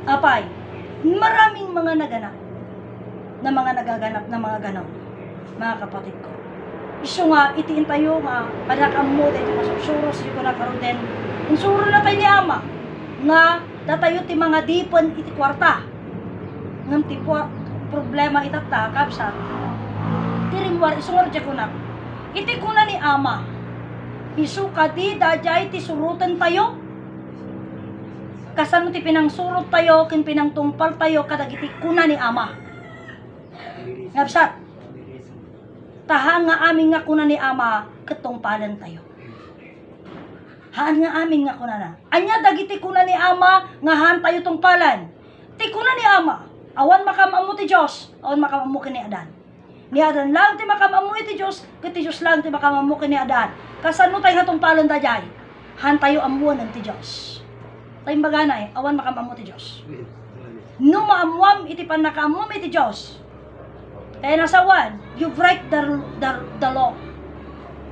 Apay, maraming mga naganap na mga nagaganap na mga ganon. Mga kapatid ko. Iso nga, itiin tayo nga, padakam mo, dahil masusuros, di ko na karoon din. Insuro na tayo ni ama, nga, datayo ti mga dipon iti kwarta. Ngam ti problema itatakap sa tirimwar isungor dya kunak iti kuna ni ama isu kadi dajay ti surutan tayo kasano ti pinangsurot tayo kin pinangtungpal tayo kadag iti kuna ni ama ngapsat tahan nga aming nga kuna ni ama ketungpalan tayo haan nga aming nga kuna na anya dagiti kuna ni ama nga haan tayo tungpalan ti kuna ni ama awan makamamu ti Diyos, awan makamamu kini Adan. Ni Adan lang ti makamamu ti Diyos, kiti Diyos lang ti makamamu kini Adan. Kasano tayo hatong palon dajay? Han tayo amuan ti Diyos. Tayong baganay, awan makamamu ti Diyos. No maamuam iti panakaamum iti Diyos. Kaya nasawan, you break the law.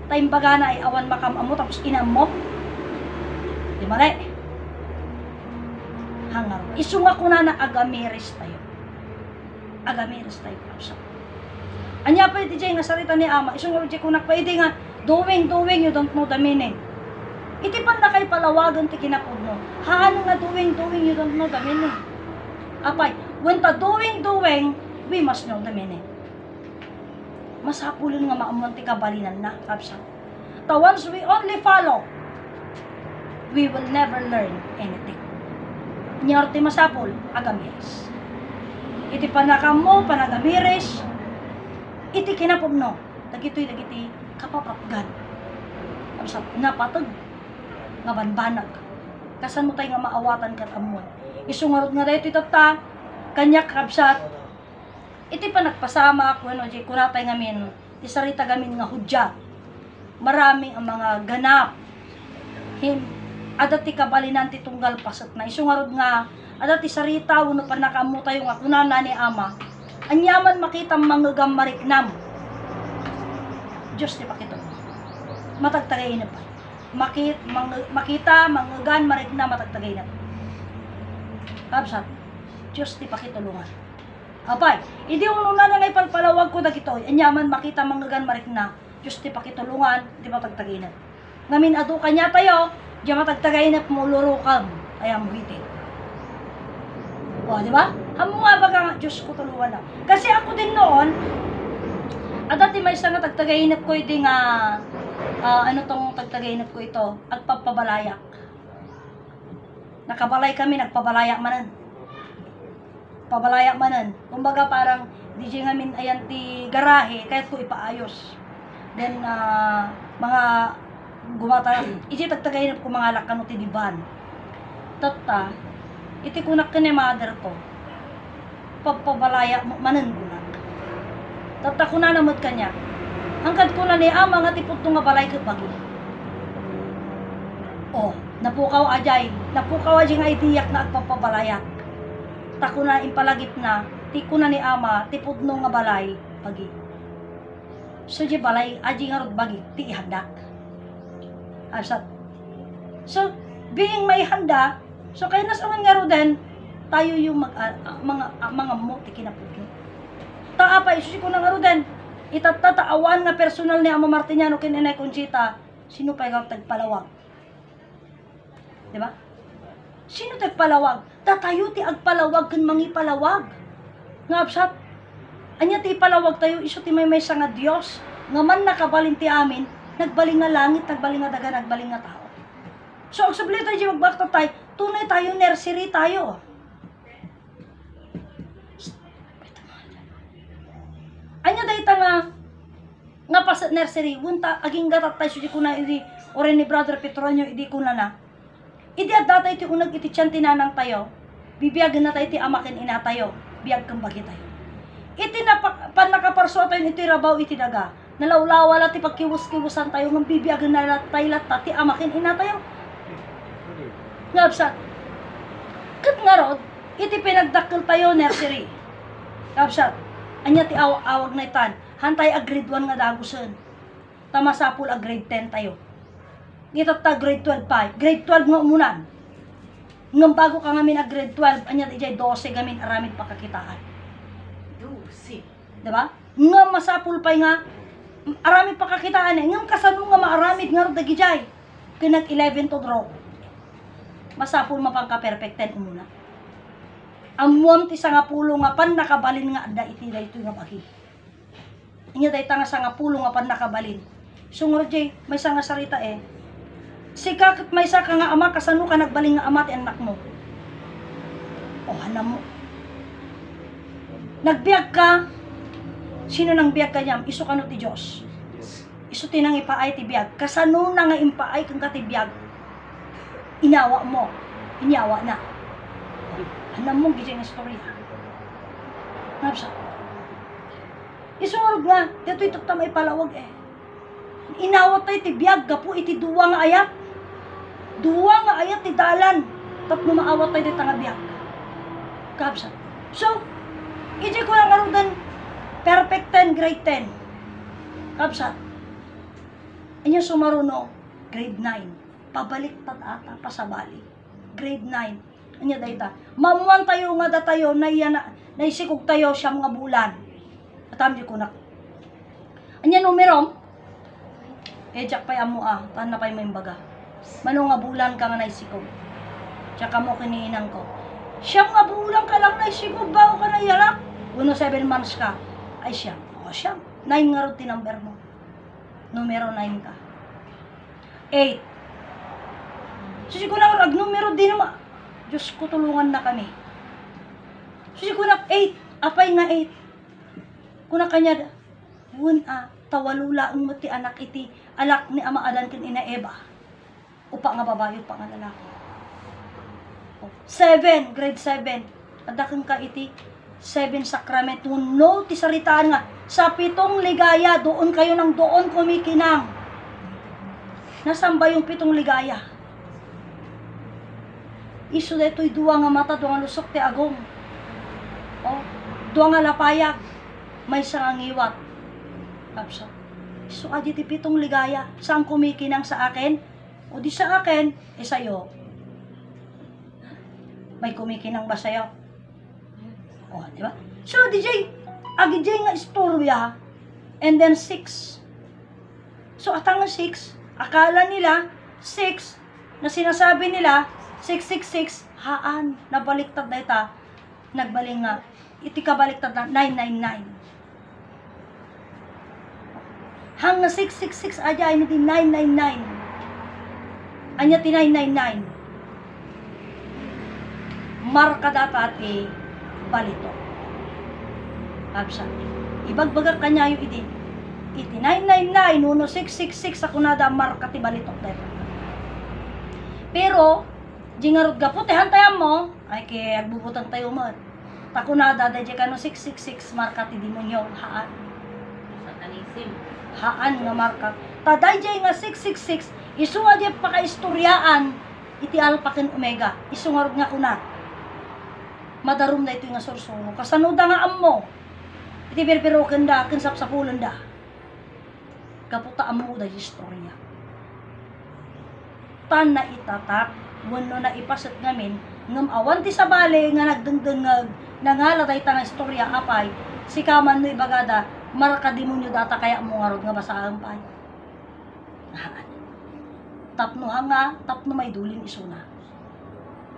Tayong baganay, awan makamamu tapos inammo. Di mali. Hangar. Isunga ko na agamiris tayo. Agamiris tayo. Anya pa iti nga sarita ni ama. Isunga iti kunak pa iti nga doing, you don't know the meaning. Iti pan na kay palawagan ti kinapod mo. Haan nga doing, you don't know the meaning. Apay, when ta doing, we must know the meaning. Masapulun nga maamuan ti kabalinan na. Kapsa. Once we only follow, we will never learn anything. Nyar ti masapol, agamiris. Iti panakam mo, panagamiris, iti kinapugno, dagiti kapapatgan. Kapsat, napatag, nga banbanag. Kasan mo tayo nga maawatan kat amon. Isungarod nga dahito itata, kanyak kapsat, iti panagpasama, kunatay ngamin, ti sarita gamin nga hudya. Maraming ang mga ganap, adat ti kabalinan ti tunggal pasat na isungarod nga adat ti sarita uno pa nakamu tayo nga kunana ni ama anyaman makita manggagam mariknam Diyos ti pakito matagtagay na pa makita manggagan mariknam matagtagay na kapsat Diyos ti pakitulungan apay idi uno na ngay palpalawag ko dagito anyaman makita manggagan marikna Diyos ti pakitulungan ti matagtagay na ngamin adu kanya tayo diya matagtagay na pumulurukam, kaya mo hitin. O, di ba? Hamo nga baga nga, Diyos ko tulungan na. Kasi ako din noon, at dati may isang tagtagainap ko iti nga, ano tong tagtagainap ko ito, agpapabalayak. Nakabalay kami, nagpabalayak manan. Pabalayak manan. Kumbaga parang, di siya ngamin ayan ti garahe, kahit ko ipaayos. Then, mga gumata, iti tagtagayin ko mga lakano ti diban. Tata, iti kunak ka ni mother ko, pagpabalaya mo, manangunak. Tata ko na namod kanya, hangkad ko na ni ama nga tipot nga balay ka bagi. Oh, napukaw ajay nga itiyak na agpapabalayat. Ta ko na impalagip na, ti ko na ni ama, tipot no nga balay bagi. So di balay, aji nga rod bagi, ti ihandak. Asat. So, being may handa, so kaya nasaman nga roden, tayo yung mga mo, ti kinapugno. Taapa, isusi ko na nga roden, itatataawan nga personal ni Ama Martiniano kin Inay Conchita, sino pa ikaw tagpalawag? Diba? Sino tagpalawag? Tatayo ti agpalawag kan mangi palawag. Nga absat, anya ti palawag tayo, iso ti may sa nga Dios, nga man nakabalin ti amin, nagbaling nga langit, nagbaling nga daga, nagbaling nga tao. So, ang sabli tayo di magbakta tayo, tunay tayo, nursery tayo. Anya dahita nga pas nursery, wunta, aging gatat tayo, sudi ko na, idi, ore ni Brother Petronio, idi ko na. Idi at data iti unag iti tiyan tinanang tayo, bibiyagan na tayo iti amakin ina tayo, biyag kang bagi tayo. Iti na pan nakaparso tayo iti rabaw iti daga, nalawlawa ti pagkiwus-kiwusan tayo, ng bibiyagan na tayo lahat, ti amakin ina tayo. Ngabsat, kat nga rod, iti pinagdakil tayo nursery. Ngabsat, anya ti awag na itan, hantay a grade 1 nga dagusan. Tamasapul a grade 10 tayo. Dito ta grade 12 pa. Grade 12 nga umunan. Ngam bago ka ngamin a grade 12, anya ti jay 12 gamin aramid pakakitaan. 12. Diba? Ngam masapul pa nga, aramid pakakitaan eh. Ngam kasano nga maaramid nga rod dagijay. Kinag 11 to draw. Masapul mapangka perfecten umuna. Amuam ti nga pulo nga pan nakabalin nga adda iti daytoy nga bagi. Inya dayta nga nga pulo nga pan nakabalin. Sungod jay may nga sarita eh. Sikakit may ka nga ama kasano ka nagbaling nga ama ti anak mo. O hanam mo. Nagbiag ka. Sino nang biag ka niyam? Isu kano ti Dios. Isu ti nang ipaay ti biag. Kasano na nga impaay kang ka ti biag. Inawa mo. Inyawa na. Hanam mong gijay nga storya. Napsa. Isunod nga, dito ito may palawag eh. Inawat tayo ti biyag, gapu iti duwa nga ayat. Duwa nga ayat ti dalan. Tapno maawat tayo dito nga biyag. Kapsa. So, iti ko lang arudan, perfect 10, grade 10. Kapsa. Inya sumaruno, grade 9. Pabaliktad ata, pasabali. Grade 9. Anya dayta. Mamuan tayo nga datayo na naisikog tayo siyam nga bulan. At amdi ko na. Anya numerom. Jak pay amo tan na pay may baga. Mano nga bulan ka nga naisikog. Tsaka mo kiniinang ko. Siyam nga bulan ka lang naisikog ba o ka naiyalak? 7 months ka. Ay siyam. O siyam. 9 nga rin number mo. Numero 9 ka. 8. So siguro na ag numero din naman. Diyos ko, tulungan na kami. So, kunak 8. Apay nga 8. Kunak kanya, tawalula ang mati anak iti, alak ni Ama Adan kin Ina Eva. Upa nga babae, upa nga lalaki. 7, grade 7. Adakang ka iti, 7 sacrament. No, ti saritaan nga, sa 7 ligaya, doon kayo ng doon kumikinang. Nasaan ba yung 7 ligaya? Isu detoy duwa nga mata, duwa nga lusok ti agong. Oh, duwa nga lapayag, may sangangiwat. Kapsa. Isu adi ti 7 ligaya, saan kumikinang sa akin? O di sa akin, sa'yo. May kumikinang ba sa'yo? O, di ba? So, DJ, agi nga istorya, and then 6. So, atang 6, akala nila, 6, na sinasabi nila, 666, haan, nabaliktad na ita, nagbaling nga, iti kabaliktad na 999. Hang na 666, aja, ay niti 999. Anya ti 999. Marka dapat balito. Kapsa, ibagbagak kanya yung iti. iti 999 1666 ako na da marka ti balitok dahil. Pero, jingarod ga putihan tayo mo, ay kaya agbubutang tayo mo. Tako na da, dahil ka no 666 marka ti demonyo, haan. Satanism. Haan nga marka. Taday jay nga 666, isuwa jay pakaistoryaan, iti alpha ken omega, isungarod nga kuna. Madarum na ito nga sursuno, kasanuda nga ammo, iti birbiroken da, ken sapsapulan da. Kaputa ammo da istorya. Tan na itatak, wano na ipaset ngamin, ngam awan ti sabali nga nagdengdengag, nangalatay ta nga istorya apay, si kaman no ibagada, marka demonyo data kaya mo ngarod nga basaan pay. Tapno hanga, tapno may dulin isuna.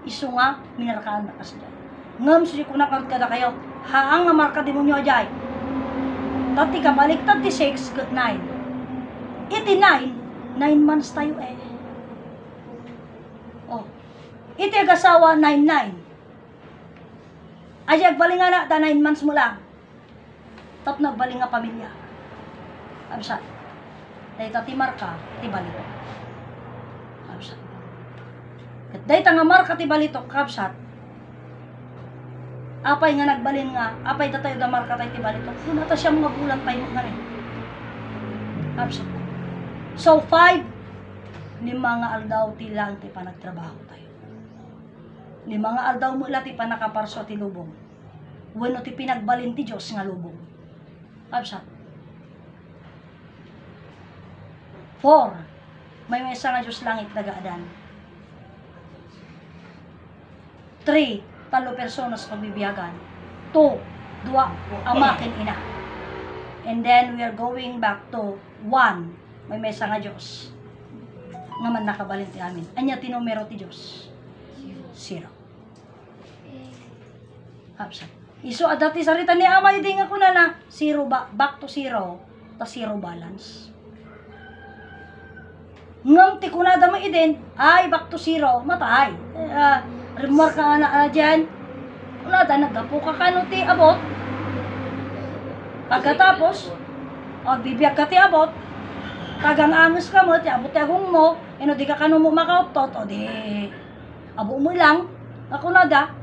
Isu nga, minarkaan na kasi dyan. Ngam susi ko nakarod kada kayo, haang nga marka demonyo ajay. Tati ka balik, tati 6, 9. Iti 9 months tayo eh. Oh. Iti agasawa, 9. Ajay, agbaling nga na, ta 9 months mo lang. Tap nagbaling nga pamilya. Absa. Dahil tati marka, ti balito. Absa. At dahil ta nga marka ti balito, kabsat. Apay nga nagbalin nga, apay ta tayo da marka tayo ti balito. Kung nata siya mga bulan tayo nga rin. Absa. So, 5, 5 nga aldaw ti lang ti panagtrabaho tayo. 5 nga aldaw mo ila ti panakaparso ti lubong. Wano ti pinagbalin ti Diyos nga lubong. Absa. 4, may mesa nga Diyos langit nagaadan. 3, 3 personas pagbibiyagan. 2, 2 amakin ina. And then we are going back to 1, may mesa nga Diyos. Nga man nakabalin ti amin. Anya ti numero ti Diyos? 0. Absa. Iso adati sarita ni Amay di nga kuna na 0 back to 0 ta 0 balance. Ngam ti kunada mo idin ay back to 0 matay. Remark ka na dyan. Kunada naggapo ka kano ti abot. Pagkatapos bibiyag ka ti abot. Tagang angus ka mo ti abot ti agong mo. Ino di ka kano mo makauptot o di abo mo lang. Kunada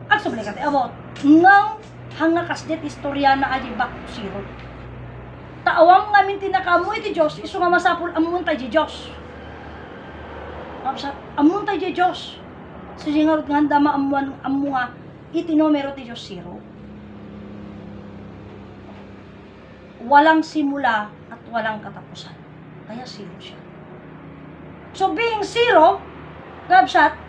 agsubli ka ti abot. Ngam hanga kasdet istorya na aji back to 0. Taawang ngamin tinakamoy ti Diyos, iso nga masapul amun tayo di Diyos. Amun tayo di Diyos. So di nga nga handa maamuan amu nga iti numero ti Diyos 0. Walang simula at walang katapusan. Kaya 0 siya. So being 0, gabsat,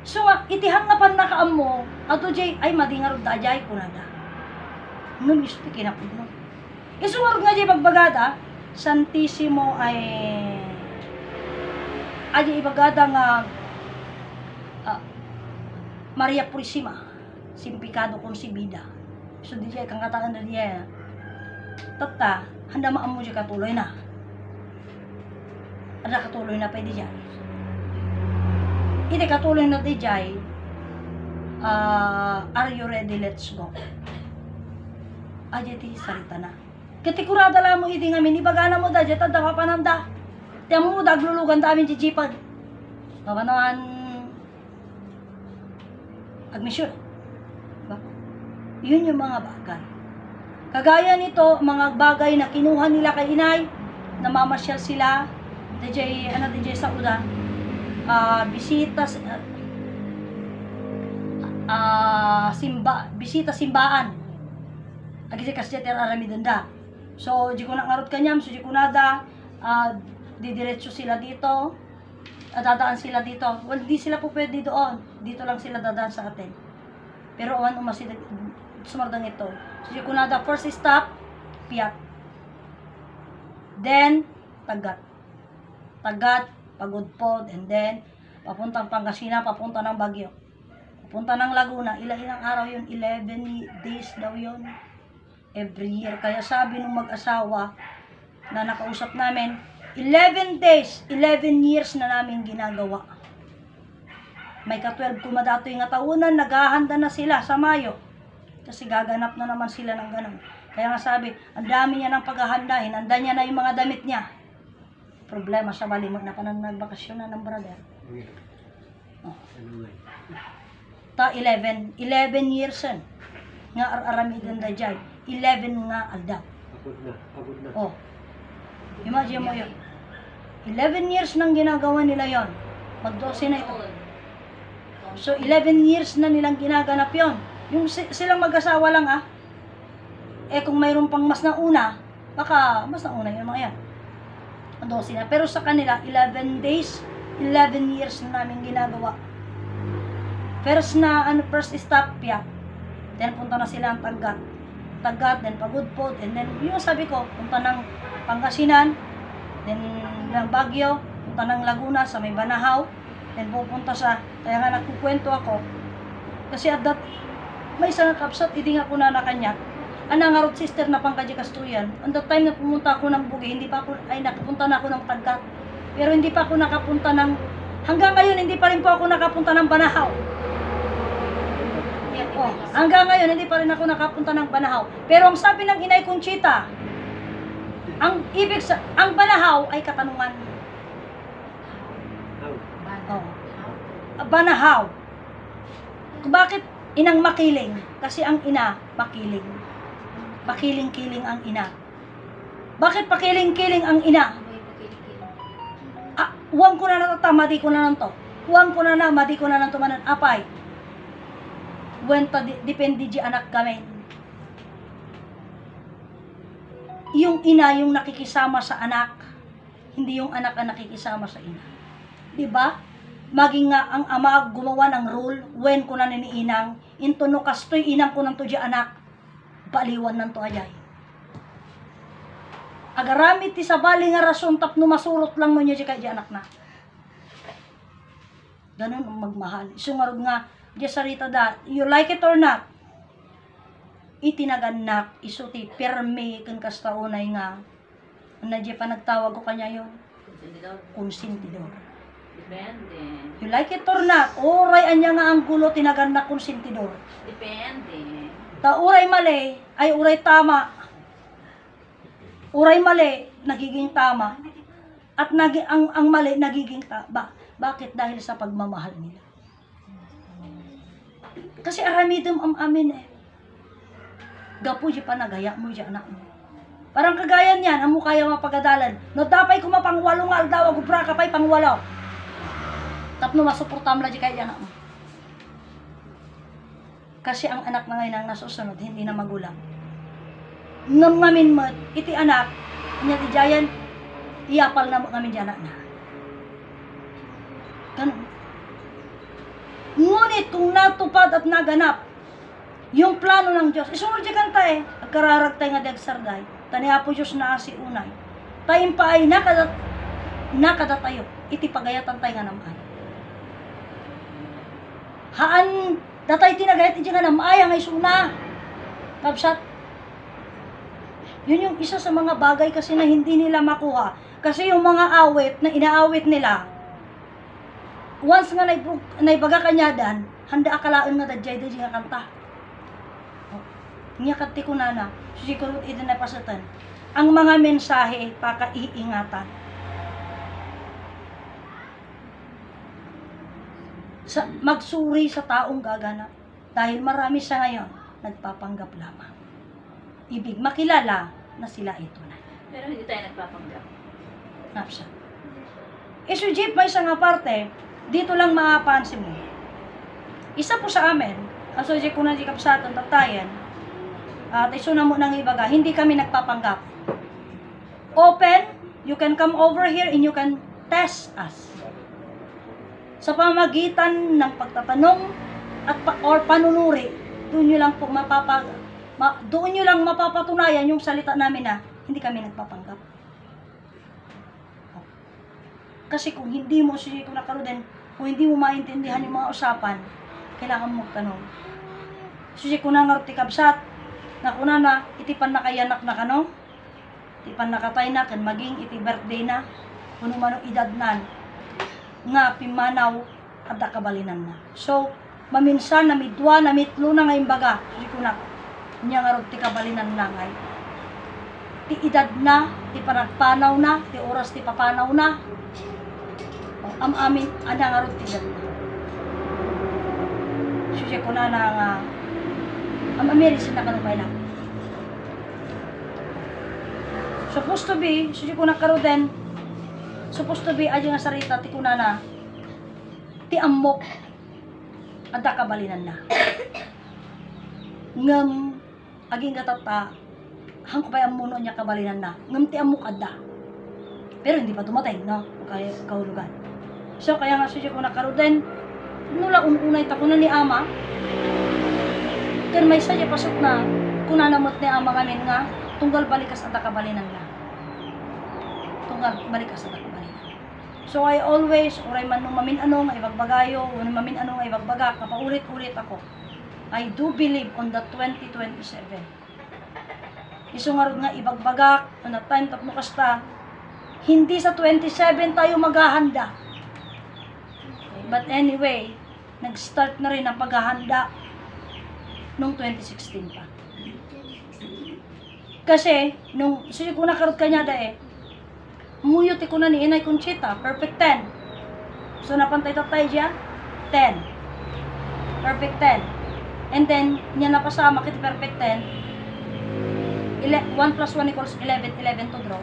so nga itihang nga pan nakaamo, ato jay ay madingarod da jay kunada. Ngam iso ti kinapudno. Isungarod nga jay pagbagada, Santissimo ay ibagada nga Maria Purisima, simpikado konsibida. So di jay kang kataan na diya. Tata, handa maamo jay katuloy na. Ada katuloy na pwede jay. Iti katuloy na di jay, are you ready? Let's go. Aja ti sarita na. Katikurada lang mo iti ngamin, ibagana mo da, jeta da kapananda. Tiyan mo daglulugan da amin jijipag. Kapanawan, admission. Diba? Yun yung mga bagay. Kagaya nito, mga bagay na kinuha nila kay inay, namamasyal sila, DJ sa uda, bisita simbaan. Agi kasi ter aramidanda. So, di ko na ngarot kanyam, so di ko nada, didiretso sila dito, dadaan sila dito. Well, di sila po pwede doon. Dito lang sila dadaan sa atin. Pero awan umasid, sumardang ito. So, di ko nada, first stop, Piat. Then, Tagat. Tagat, Pagudpod, and then, papuntang Pangasinan, papunta ng Baguio. Papunta ng Laguna, ilang araw yun, 11 days daw yun. Every year. Kaya sabi nung mag-asawa na nakausap namin, 11 days, 11 years na namin ginagawa. May ka-12 kumadato yung taunan, naghahanda na sila sa Mayo. Kasi gaganap na naman sila ng ganun. Kaya nga sabi, ang dami niya ng paghahanda, hinanda niya na yung mga damit niya. Problema sa malimot na pa nang nagbakasyon na ng brother. Oh. Ta 11 years yan. Nga aramidin da jay. 11 nga aldaw. Pagod na. Oh. Imagine mo yun. 11 years nang ginagawa nila yon. Mag-12 na ito. So 11 years na nilang ginaganap yon. Yung silang mag-asawa lang Eh kung mayroon pang mas nauna, baka mas nauna yung mga yan. 12 na. Pero sa kanila, 11 days, 11 years na namin ginagawa. First stop, then punta na sila ang Tagat, then Pagudpod, and then yung sabi ko, punta ng Pangasinan, then ng Baguio, punta ng Laguna sa may Banahaw, then pupunta sa, kaya nga nagkukwento ako, kasi at that, may isang kapsat, hindi nga ko na nakanya, anang road sister na pangkadya Kastuyan, on the time na pumunta ako ng Bugi, nakapunta na ako ng Tagat, pero hindi pa ako nakapunta ng, hanggang ngayon, hindi pa rin po ako nakapunta ng Banahaw. Oh, hanggang ngayon, hindi pa rin ako nakapunta ng Banahaw. Pero ang sabi ng Inay Conchita, ang Banahaw ay katanungan. Oh. Banahaw. Bakit inang makiling? Kasi ang ina, makiling. Makiling-kiling ang ina. Bakit pakiling-kiling ang ina? Huwag ko na natata, madi ko na nanto. Huwag ko na madi ko na nanto manan. Apay. Wenta depende di anak kami. Yung ina yung nakikisama sa anak, hindi yung anak ang nakikisama sa ina. 'Di ba? Maging nga ang ama gumawa ng rule, when ko na niniinang, into no kastoy inang ko nang to di anak, baliwan nang to ayay. Agaramit ti sa bali nga rason tapno masurot lang mo niya di kay di anak na. Ganun ang magmahal. Sungarod nga di sarita da, you like it or not, itinaganak, isuti, perme, kan kastaunay nga, na di pa nagtawag ko kanya yun, konsentidor. Depende. You like it or not, oray anya nga ang gulo, tinaganak konsentidor. Depende. Ta uray mali, ay uray tama. Uray mali, nagiging tama. At ang mali, nagiging tama. Bakit? Dahil sa pagmamahal nila. Kasi aramidom am amin Gapo di pa nagaya mo di anak mo. Parang kagayan yan, amo kaya mapagadalan. No dapay ko mapangwalo nga aldaw, agubra ka pa'y pangwalaw. Tapno masuportam la di kaya anak mo. Kasi ang anak na ngayon ang nasusunod, hindi na magulang. Ngam ngamin mo, iti anak, niya ti jayan, iyapal na mo ngamin di anak na. Ganun. Ngunit kung natupad at naganap yung plano ng Diyos, isunod di kanta agkararagtay nga dagsarday, taniya po Diyos na asi unay, tayong pa ay nakadatayo, iti pagayatan tayo nga naman. Haan, datay tinagayat iti nga namay, ang isuna, kapsat. Yun yung isa sa mga bagay kasi na hindi nila makuha. Kasi yung mga awit na inaawit nila, once nga naibaga kanyadan, handa akalaon nga dadjay nga kanta. Niya kati ko na, siguro ito na pasatan. Ang mga mensahe, pakaiingatan. Magsuri sa taong gaganap. Dahil marami sa ngayon, nagpapanggap lamang. Ibig makilala na sila ito na. Pero hindi tayo nagpapanggap. Napsa. Jeep, may isang parte, dito lang maapansin mo. Isa po sa amin, aso di ko na di kapsatan tatayan, at iso na mo nang ibaga, hindi kami nagpapanggap. Open, you can come over here and you can test us. Sa pamagitan ng pagtatanong at or panunuri, doon nyo lang po doon nyo lang mapapatunayan yung salita namin na hindi kami nagpapanggap. Kasi kung hindi mo kung nakaroon, kung hindi mo maintindihan yung mga usapan, kailangan mo tanong. Susi ko na nga tikabsat, na kuna na, itipan na kayanak na kano, itipan na katay na, kan maging iti birthday na, kuno manong edad nan, nga pimanaw, at kabalinan na. So, maminsan, namitwa, namitlo na nga imbaga, susi ko na, Nya nga rod ti kabalinan langay. Ti edad na, ti panagpanaw na, ti oras ti papanaw na. O, amin, ana nga rod ti edad na. Susi ko na nga, amirisin na kanong lang. Supposed to be, susi ko na karo din, supposed to be, aja nga sarita, ti kunana, ti amok, ada kabalinan na. Ngam, aging katata, hang ko pa yung muno niya kabalinan na, ngam ti amok ada. Pero hindi pa dumatay, no? Kaya kahulugan. So, kaya nga susi ko na karo din, nula ununay ta ko na ni ama, pero may sadya pasok na, kunanamot ni ama ngamin nga, tunggal balikas at kabalinan na. Tunggal balikas at kabalinan. So I always, oray man nung mamin anong ay bagbagayo, o mamin anong ay bagbaga, kapaulit-ulit ako. I do believe on the 2027. Isungarod nga ibagbagak, on the time tapno kasta, hindi sa 27 tayo maghahanda. But anyway, nag-start na rin ang paghahanda nung 2016 pa. Kasi, nung sige ko nakarot kanya muyot ko na ni Inay Conchita, perfect 10. So, napantay tatay dyan, 10. Perfect 10. And then, niya napasama kiti perfect 10. 1 plus 1 equals 11, 11 to draw.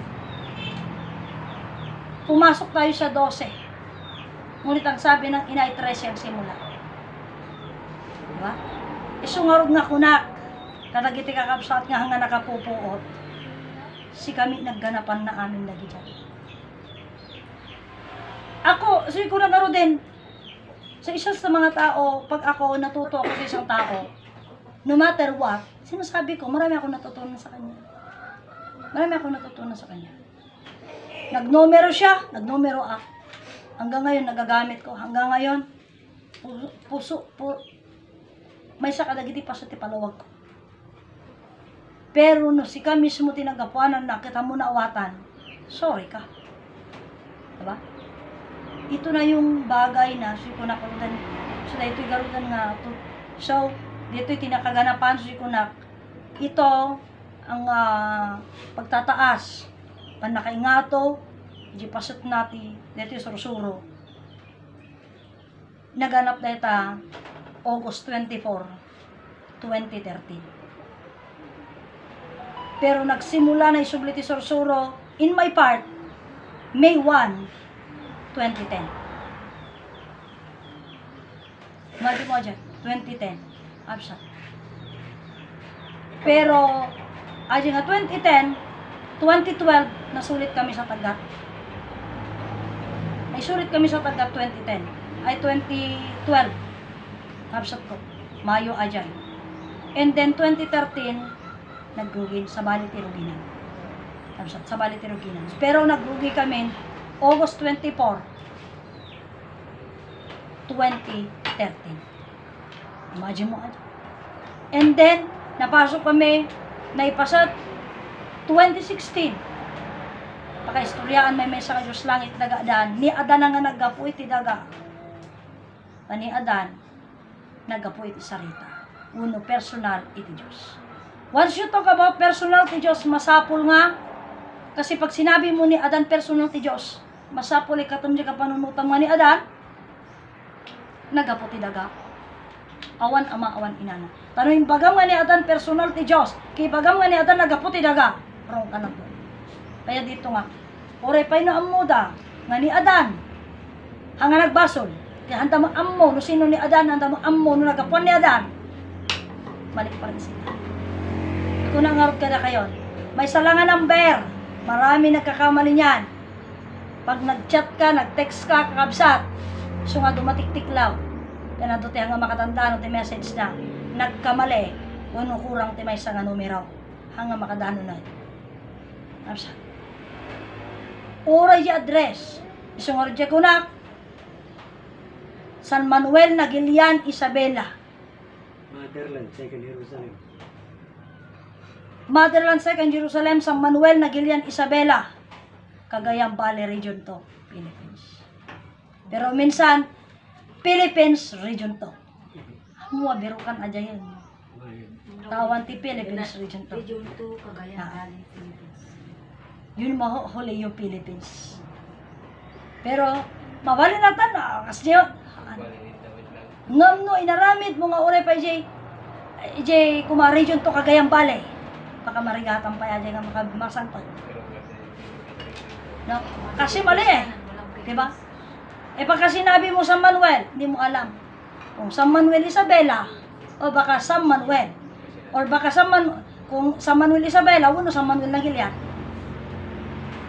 Pumasok tayo sa 12. Ngunit ang sabi ng Inay 13 ang simula. Diba? Isungarog nga kunak. Katagiti kakabsat nga hanga nakapupuot. Si kami nagganapan na amin lagi dyan. Ako, siguro na garo din. Sa isa sa mga tao, pag ako natuto ako sa isang tao, no matter what, sinasabi ko, marami ako natutunan sa kanya. Marami ako natutunan sa kanya. Nagnumero siya, nagnumero ako. Hanggang ngayon, nagagamit ko. Hanggang ngayon, may sa kadagiti pa sa tipalawag ko. Pero no, si ka mismo tinagapuanan na kita mo naawatan, sorry ka. Diba? Ito na yung bagay na suy ko nakarudan. So, dito yung garudan nga. So, dito yung tinakaganapan suy ko na ito ang pagtataas. Panakaingato, di pasot nati, dito yung sursuro. Naganap na ito August 24, 2013. Pero nagsimula na isublit yung sursuro in my part, May 1, 2010. Mali mo dyan, 2010. Absent. Pero, aja nga 2010, 2012, nasulit kami sa Tagat. Naisulit kami sa Tagat 2010. Ay, 2012. Absent ko. Mayo aja. And then, 2013, nagrugin sa Balitiruginan. Absent, sa Balitiruginan. Pero nagrugi kami August 24, 2013. Imagine mo aja. And then, napasok kami, naipasat 2016. Pakaistoryaan may mesa ka Diyos langit dagadaan. Ni Adan na nga naggapu iti daga. Ni Adan, naggapu iti sarita. Uno, personal iti Diyos. Once you talk about personal ti Diyos, masapul nga. Kasi pag sinabi mo ni Adan personal ti Diyos, masapul ikatom ka panunutan nga ni Adan, naggapu ti daga. Awan ama, awan inana. Tanong bagam nga ni Adan personal ti Diyos, kay bagam nga ni Adan nagaputi daga. Wrong ka na po. Kaya dito nga, oray pa'y na amuda, nga ni Adan, hanga nagbasol, kaya handa mo ammo, no sino ni Adan, handa mo ammo, no nagapuan ni Adan. Balik pa rin sila. Kung nangarap ka na kayo, may salangan number, marami nagkakamali niyan. Pag nag-chat ka, nag-text ka, kakabsat, so nga dumatik-tiklaw. Kaya nato nga makatandaan ti message na nagkamali uno kurang ti may nga numero hanga makadano na. Absa. Oray di address. Isong oray di kunak. San Manuel Nagilian, Isabela. Motherland, Second Jerusalem. Motherland, Second Jerusalem, San Manuel Nagilian, Isabela. Cagayan Valley Region to, Philippines. Pero minsan, Philippines region to. Mua biro kan aja yan. Tawan ti Philippines region to. Region 2, Cagayan Ah. Valley, Philippines. Yun mahuli yung Philippines. Pero, mawali natin na, kasi yun, ngam no, inaramid mo nga uray pa ijay kuma region to Cagayan Valley. Baka marigatan pa yan nga makasantod. No? Kasi mali eh. Diba? Eh pagka sinabi mo San Manuel, hindi mo alam. Kung San Manuel Isabela, o baka San Manuel. Or baka kung San Manuel Isabela, uno San Manuel Nagilian.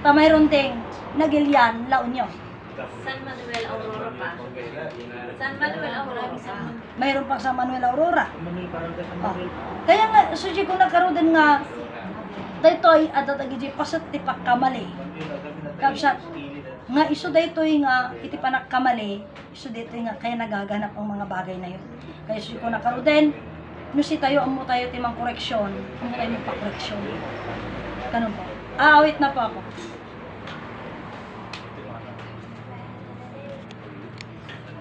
Mayroon ting Nagilian, La Union. San Manuel Aurora pa. San Manuel Aurora. Mayroon pang San Manuel Aurora. Oh. Kaya nga, suji ko nagkaroon din nga, daytoy adatagiji pasat tipak kamali. Kapsat, nga iso daytoy nga iti panak kamali, iso daytoy nga kaya nagaganap ang mga bagay na yun. Kaya suji ko nagkaroon din, no si tayo amo tayo timang koreksyon, amo tayo magpa-koreksyon. Ganun po. Awit na po ako.